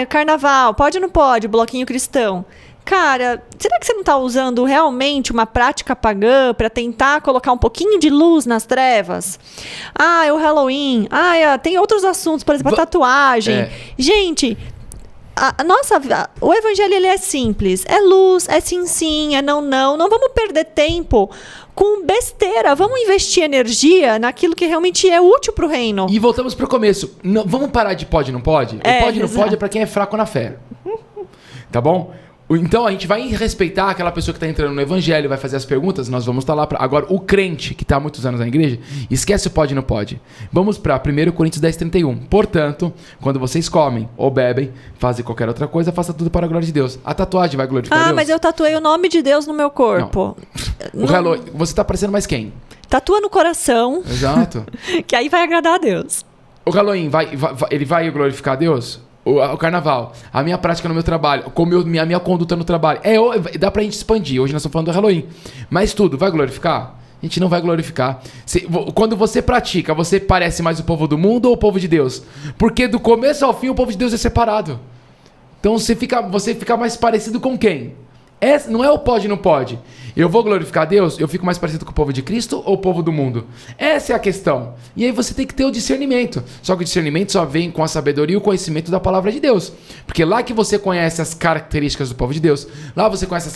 [SPEAKER 1] Carnaval, pode ou não pode, bloquinho cristão. Cara, será que você não está usando realmente uma prática pagã para tentar colocar um pouquinho de luz nas trevas? O Halloween. Tem outros assuntos, por exemplo, a tatuagem. Gente, o evangelho ele é simples. É luz, é sim, é não. Não vamos perder tempo com besteira. Vamos investir energia naquilo que realmente é útil para o reino.
[SPEAKER 2] E voltamos para o começo. Não, vamos parar de pode e não pode? Pode e não pode é para quem é fraco na fé. Tá bom? Então a gente vai respeitar aquela pessoa que está entrando no evangelho, vai fazer as perguntas, nós vamos estar lá. Agora, o crente que está há muitos anos na igreja, esquece o pode e não pode. Vamos para 1 Coríntios 10:31. Portanto, quando vocês comem ou bebem, fazem qualquer outra coisa, faça tudo para a glória de Deus. A tatuagem vai glorificar Deus?
[SPEAKER 1] Mas eu tatuei o nome de Deus no meu corpo.
[SPEAKER 2] Você está parecendo mais quem?
[SPEAKER 1] Tatua no coração.
[SPEAKER 2] Exato.
[SPEAKER 1] Que aí vai agradar a Deus.
[SPEAKER 2] O Halloween, ele vai glorificar Deus? O carnaval, a minha prática no meu trabalho, a minha conduta no trabalho. Dá pra gente expandir. Hoje nós estamos falando do Halloween. Mas tudo, vai glorificar? A gente não vai glorificar. Quando você pratica, você parece mais o povo do mundo ou o povo de Deus? Porque do começo ao fim o povo de Deus é separado. Então você fica mais parecido com quem? Não é o pode e não pode. Eu vou glorificar Deus? Eu fico mais parecido com o povo de Cristo ou o povo do mundo? Essa é a questão. E aí você tem que ter o discernimento. Só que o discernimento só vem com a sabedoria e o conhecimento da palavra de Deus. Porque lá que você conhece as características do povo de Deus, lá você conhece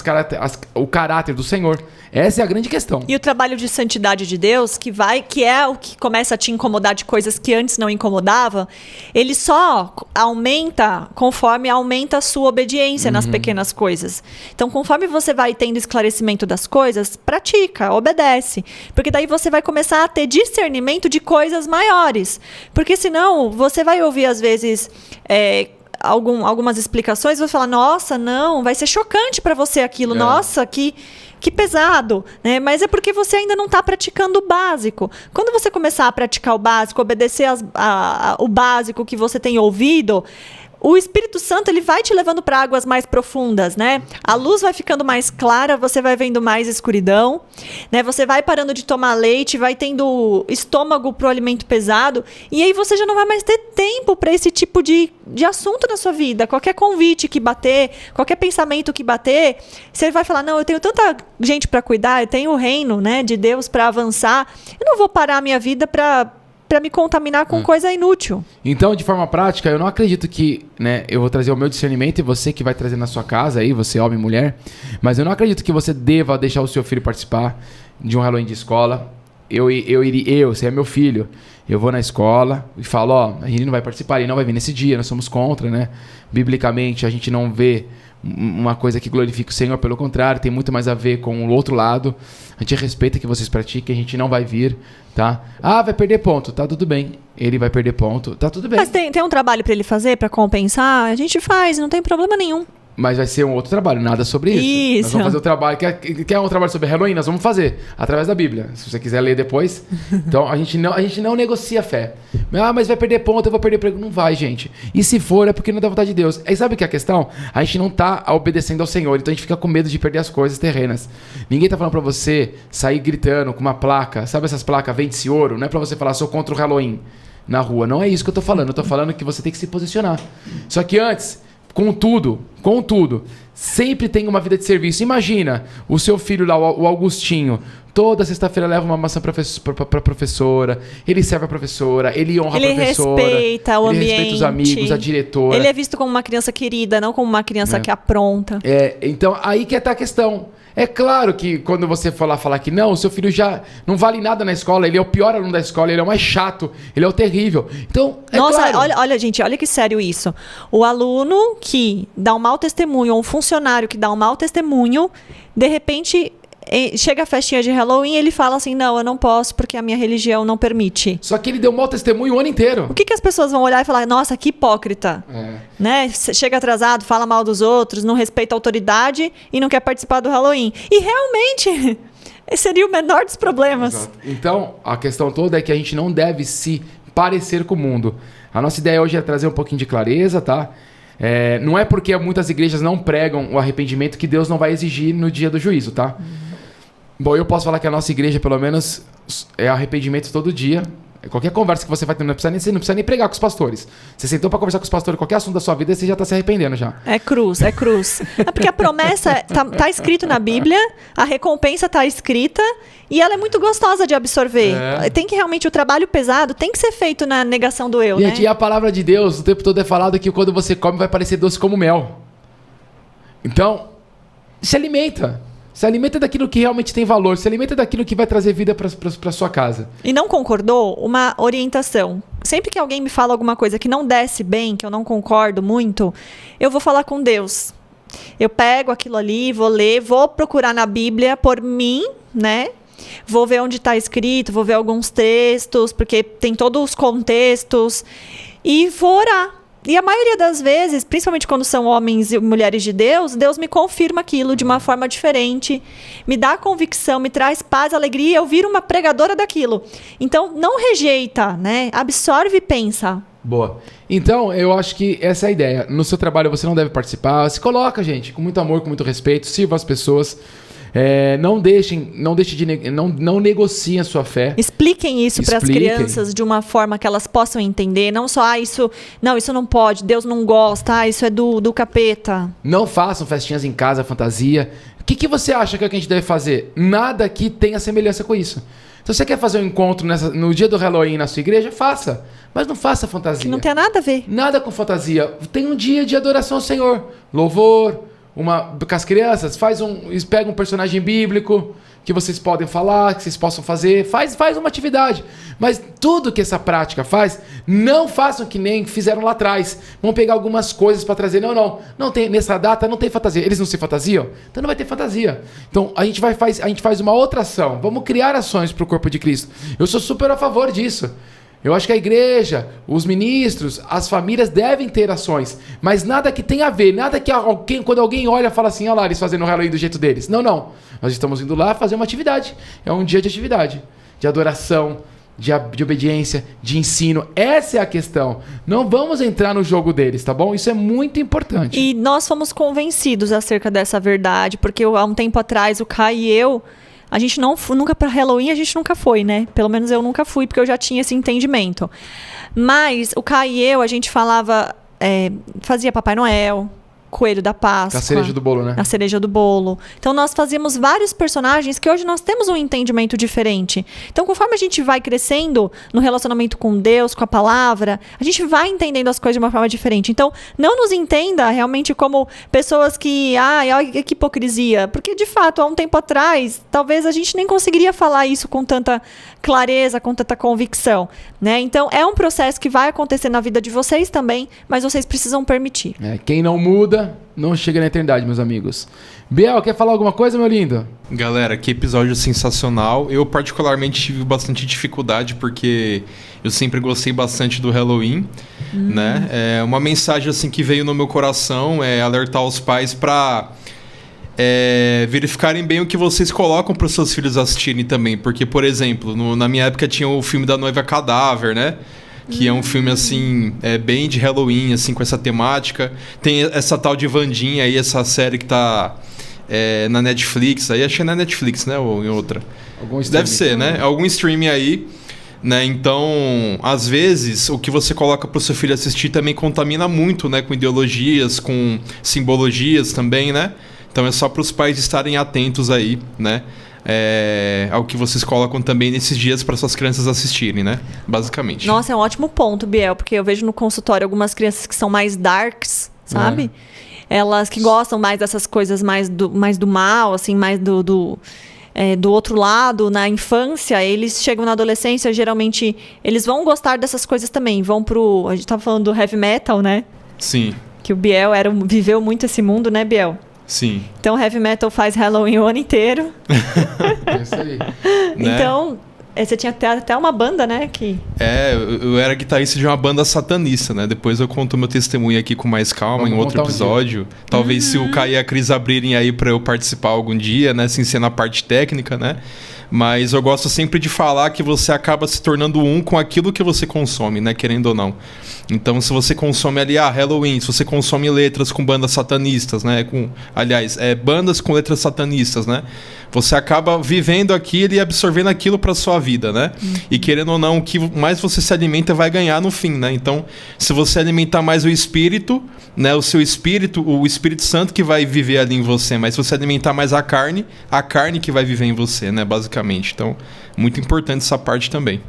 [SPEAKER 2] o caráter do Senhor. Essa é a grande questão.
[SPEAKER 1] E o trabalho de santidade de Deus, que é o que começa a te incomodar de coisas que antes não incomodava, ele só aumenta conforme aumenta a sua obediência nas pequenas coisas. Então, conforme você vai tendo esclarecimento das coisas, pratica, obedece. Porque daí você vai começar a ter discernimento de coisas maiores. Porque senão, você vai ouvir às vezes algumas explicações e vai falar, nossa, não, vai ser chocante para você aquilo. Nossa, que pesado, né? Mas é porque você ainda não está praticando o básico. Quando você começar a praticar o básico, obedecer o básico que você tem ouvido, o Espírito Santo ele vai te levando para águas mais profundas, né? A luz vai ficando mais clara, você vai vendo mais escuridão, né? Você vai parando de tomar leite, vai tendo estômago para o alimento pesado, e aí você já não vai mais ter tempo para esse tipo de assunto na sua vida. Qualquer convite que bater, qualquer pensamento que bater, você vai falar, não, eu tenho tanta gente para cuidar, eu tenho o reino, né, de Deus para avançar, eu não vou parar a minha vida para me contaminar com coisa inútil.
[SPEAKER 2] Então, de forma prática, eu não acredito que, né, eu vou trazer o meu discernimento e você que vai trazer na sua casa aí, você homem e mulher, mas eu não acredito que você deva deixar o seu filho participar de um Halloween de escola. Você é meu filho, eu vou na escola e falo, a gente não vai participar, ele não vai vir nesse dia, nós somos contra, né? Biblicamente, a gente não vê uma coisa que glorifica o Senhor, pelo contrário, tem muito mais a ver com o outro lado. A gente respeita que vocês pratiquem, a gente não vai vir, tá? Vai perder ponto, tá tudo bem. Ele vai perder ponto, tá tudo bem.
[SPEAKER 1] Mas tem um trabalho para ele fazer, para compensar? A gente faz, não tem problema nenhum.
[SPEAKER 2] Mas vai ser um outro trabalho, nada sobre isso.
[SPEAKER 1] Isso.
[SPEAKER 2] Nós vamos fazer o trabalho, quer um trabalho sobre Halloween? Nós vamos fazer, através da Bíblia. Se você quiser ler depois. Então, a gente não negocia fé. Mas vai perder ponto, eu vou perder emprego. Não vai, gente. E se for, é porque não é da vontade de Deus. Aí sabe o que é a questão? A gente não tá obedecendo ao Senhor, então a gente fica com medo de perder as coisas terrenas. Ninguém tá falando pra você sair gritando com uma placa. Sabe essas placas, vende-se ouro? Não é pra você falar, sou contra o Halloween na rua. Não é isso que eu tô falando. Eu tô falando que você tem que se posicionar. Só que antes... Contudo, sempre tem uma vida de serviço. Imagina, o seu filho lá, o Augustinho, toda sexta-feira leva uma maçã pra professora, ele serve a professora, ele honra a professora.
[SPEAKER 1] Ele respeita o ambiente.
[SPEAKER 2] Ele respeita os amigos, a diretora.
[SPEAKER 1] Ele é visto como uma criança querida, não como uma criança que apronta.
[SPEAKER 2] Então, aí que tá a questão. É claro que quando você for lá falar que não, o seu filho já não vale nada na escola, ele é o pior aluno da escola, ele é o mais chato, ele é o terrível. Então,
[SPEAKER 1] Nossa,
[SPEAKER 2] claro.
[SPEAKER 1] olha, gente, olha que sério isso. O aluno que dá um mau testemunho, ou um funcionário que dá um mau testemunho, de repente... Chega a festinha de Halloween e ele fala assim, não, eu não posso porque a minha religião não permite.
[SPEAKER 2] Só que ele deu mau testemunho o ano inteiro.
[SPEAKER 1] O que as pessoas vão olhar e falar, nossa, que hipócrita. Né? Chega atrasado, fala mal dos outros, não respeita a autoridade e não quer participar do Halloween. E realmente, seria o menor dos problemas.
[SPEAKER 2] Exato. Então, a questão toda é que a gente não deve se parecer com o mundo. A nossa ideia hoje é trazer um pouquinho de clareza, tá? Não é porque muitas igrejas não pregam o arrependimento que Deus não vai exigir no dia do juízo, tá? Bom, eu posso falar que a nossa igreja, pelo menos, é arrependimento todo dia. Qualquer conversa que você vai ter, você não precisa nem pregar com os pastores. Você sentou para conversar com os pastores, qualquer assunto da sua vida, você já está se arrependendo já.
[SPEAKER 1] É cruz. É porque a promessa tá escrito na Bíblia, a recompensa tá escrita e ela é muito gostosa de absorver. Tem que realmente, o trabalho pesado tem que ser feito na negação do eu,
[SPEAKER 2] Gente, e a palavra de Deus o tempo todo é falado que quando você come vai parecer doce como mel. Então, se alimenta. Se alimenta daquilo que realmente tem valor. Se alimenta daquilo que vai trazer vida para sua casa.
[SPEAKER 1] E não concordou? Uma orientação. Sempre que alguém me fala alguma coisa que não desce bem, que eu não concordo muito, eu vou falar com Deus. Eu pego aquilo ali, vou ler, vou procurar na Bíblia por mim, né? Vou ver onde está escrito, vou ver alguns textos, porque tem todos os contextos. E vou orar. E a maioria das vezes, principalmente quando são homens e mulheres de Deus, Deus me confirma aquilo de uma forma diferente, me dá convicção, me traz paz, alegria, e eu viro uma pregadora daquilo. Então, não rejeita, né? Absorve e pensa.
[SPEAKER 2] Boa. Então, eu acho que essa é a ideia. No seu trabalho você não deve participar. Se coloca, gente, com muito amor, com muito respeito, sirva as pessoas. Não negociem a sua fé.
[SPEAKER 1] Expliquem isso para as crianças de uma forma que elas possam entender. Não só, isso não pode, Deus não gosta, isso é do capeta.
[SPEAKER 2] Não façam festinhas em casa, fantasia. O que você acha que a gente deve fazer? Nada que tenha semelhança com isso. Se você quer fazer um encontro no dia do Halloween na sua igreja, faça. Mas não faça fantasia.
[SPEAKER 1] Que não tem nada a ver.
[SPEAKER 2] Nada com fantasia. Tem um dia de adoração ao Senhor. Louvor. Com as crianças, pega um personagem bíblico que vocês podem falar, que vocês possam fazer, faz uma atividade. Mas tudo que essa prática faz, não façam que nem fizeram lá atrás. Vão pegar algumas coisas para trazer. Não tem, nessa data não tem fantasia. Eles não se fantasiam? Então não vai ter fantasia. Então a gente faz uma outra ação. Vamos criar ações para o corpo de Cristo. Eu sou super a favor disso. Eu acho que a igreja, os ministros, as famílias devem ter ações, mas nada que tenha a ver, nada que quando alguém olha fala assim, olha lá, eles fazendo o Halloween do jeito deles. Não. Nós estamos indo lá fazer uma atividade. É um dia de atividade, de adoração, de obediência, de ensino. Essa é a questão. Não vamos entrar no jogo deles, tá bom? Isso é muito importante.
[SPEAKER 1] E nós fomos convencidos acerca dessa verdade, porque há um tempo atrás, o Caio e eu, a gente nunca para Halloween, a gente nunca foi, né? Pelo menos eu nunca fui, porque eu já tinha esse entendimento. Mas o Caio e eu, a gente falava, fazia Papai Noel, Coelho da Páscoa.
[SPEAKER 2] A cereja do bolo, né?
[SPEAKER 1] A cereja do bolo. Então, nós fazíamos vários personagens que hoje nós temos um entendimento diferente. Então, conforme a gente vai crescendo no relacionamento com Deus, com a palavra, a gente vai entendendo as coisas de uma forma diferente. Então, não nos entenda realmente como pessoas que... olha que hipocrisia. Porque, de fato, há um tempo atrás, talvez a gente nem conseguiria falar isso com tanta clareza, com tanta convicção, né? Então, é um processo que vai acontecer na vida de vocês também, mas vocês precisam permitir.
[SPEAKER 2] Quem não muda ajuda não chega na eternidade, meus amigos. Biel, quer falar alguma coisa, meu lindo?
[SPEAKER 3] Galera, que episódio sensacional. Eu particularmente tive bastante dificuldade porque eu sempre gostei bastante do Halloween, né? Uma mensagem assim que veio no meu coração é alertar os pais para verificarem bem o que vocês colocam para os seus filhos assistirem também. Porque, por exemplo, na minha época tinha o filme da Noiva Cadáver, né? Que é um filme, assim, bem de Halloween, assim, com essa temática. Tem essa tal de Wandinha aí, essa série que tá na Netflix. Aí achei na Netflix, né? Ou em outra. Deve ser, né? Algum streaming aí, né? Então, às vezes, o que você coloca pro seu filho assistir também contamina muito, né? Com ideologias, com simbologias também, né? Então é só para os pais estarem atentos aí, né? Ao que vocês colocam também nesses dias para suas crianças assistirem, né? Basicamente.
[SPEAKER 1] Nossa, é um ótimo ponto, Biel, porque eu vejo no consultório algumas crianças que são mais darks, sabe? Elas que gostam mais dessas coisas mais do mal, assim, mais do outro lado, na infância, eles chegam na adolescência, geralmente eles vão gostar dessas coisas também. A gente tava falando do heavy metal, né?
[SPEAKER 3] Sim.
[SPEAKER 1] Que o Biel viveu muito esse mundo, né, Biel?
[SPEAKER 3] Sim.
[SPEAKER 1] Então, heavy metal faz Halloween o ano inteiro.
[SPEAKER 2] É isso aí.
[SPEAKER 1] Então, você tinha até uma banda, né?
[SPEAKER 3] Eu era guitarrista de uma banda satanista, né? Depois eu conto meu testemunho aqui com mais calma em outro episódio. Talvez se o Caio e a Cris abrirem aí pra eu participar algum dia, né? Sem ser na parte técnica, né? Mas eu gosto sempre de falar que você acaba se tornando um com aquilo que você consome, né? Querendo ou não. Então, se você consome ali, Halloween, se você consome letras com bandas satanistas, né? Bandas com letras satanistas, né? Você acaba vivendo aquilo e absorvendo aquilo para sua vida, né? E querendo ou não, o que mais você se alimenta vai ganhar no fim, né? Então, se você alimentar mais o espírito, né? O seu espírito, o Espírito Santo que vai viver ali em você, mas se você alimentar mais a carne que vai viver em você, né? Basicamente. Então, muito importante essa parte também.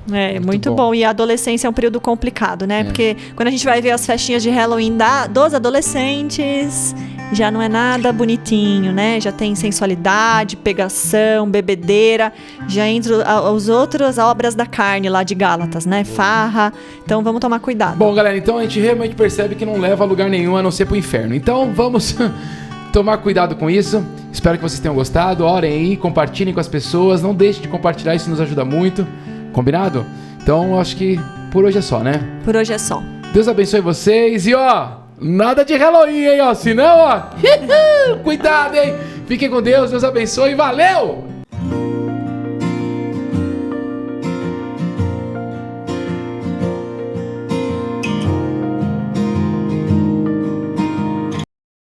[SPEAKER 1] Muito bom. E a adolescência é um período complicado, né? Porque quando a gente vai ver as festinhas de Halloween dos adolescentes, já não é nada bonitinho, né? Já tem sensualidade, pegação, bebedeira, já entra as outras obras da carne lá de Gálatas, né? Farra. Então vamos tomar cuidado.
[SPEAKER 2] Bom, galera, então a gente realmente percebe que não leva a lugar nenhum a não ser pro inferno. Então vamos tomar cuidado com isso. Espero que vocês tenham gostado. Orem aí, compartilhem com as pessoas. Não deixem de compartilhar, isso nos ajuda muito. Combinado? Então acho que por hoje é só, né?
[SPEAKER 1] Por hoje é só.
[SPEAKER 2] Deus abençoe vocês e nada de Halloween, hein, senão, cuidado, hein? Fiquem com Deus, Deus abençoe, valeu!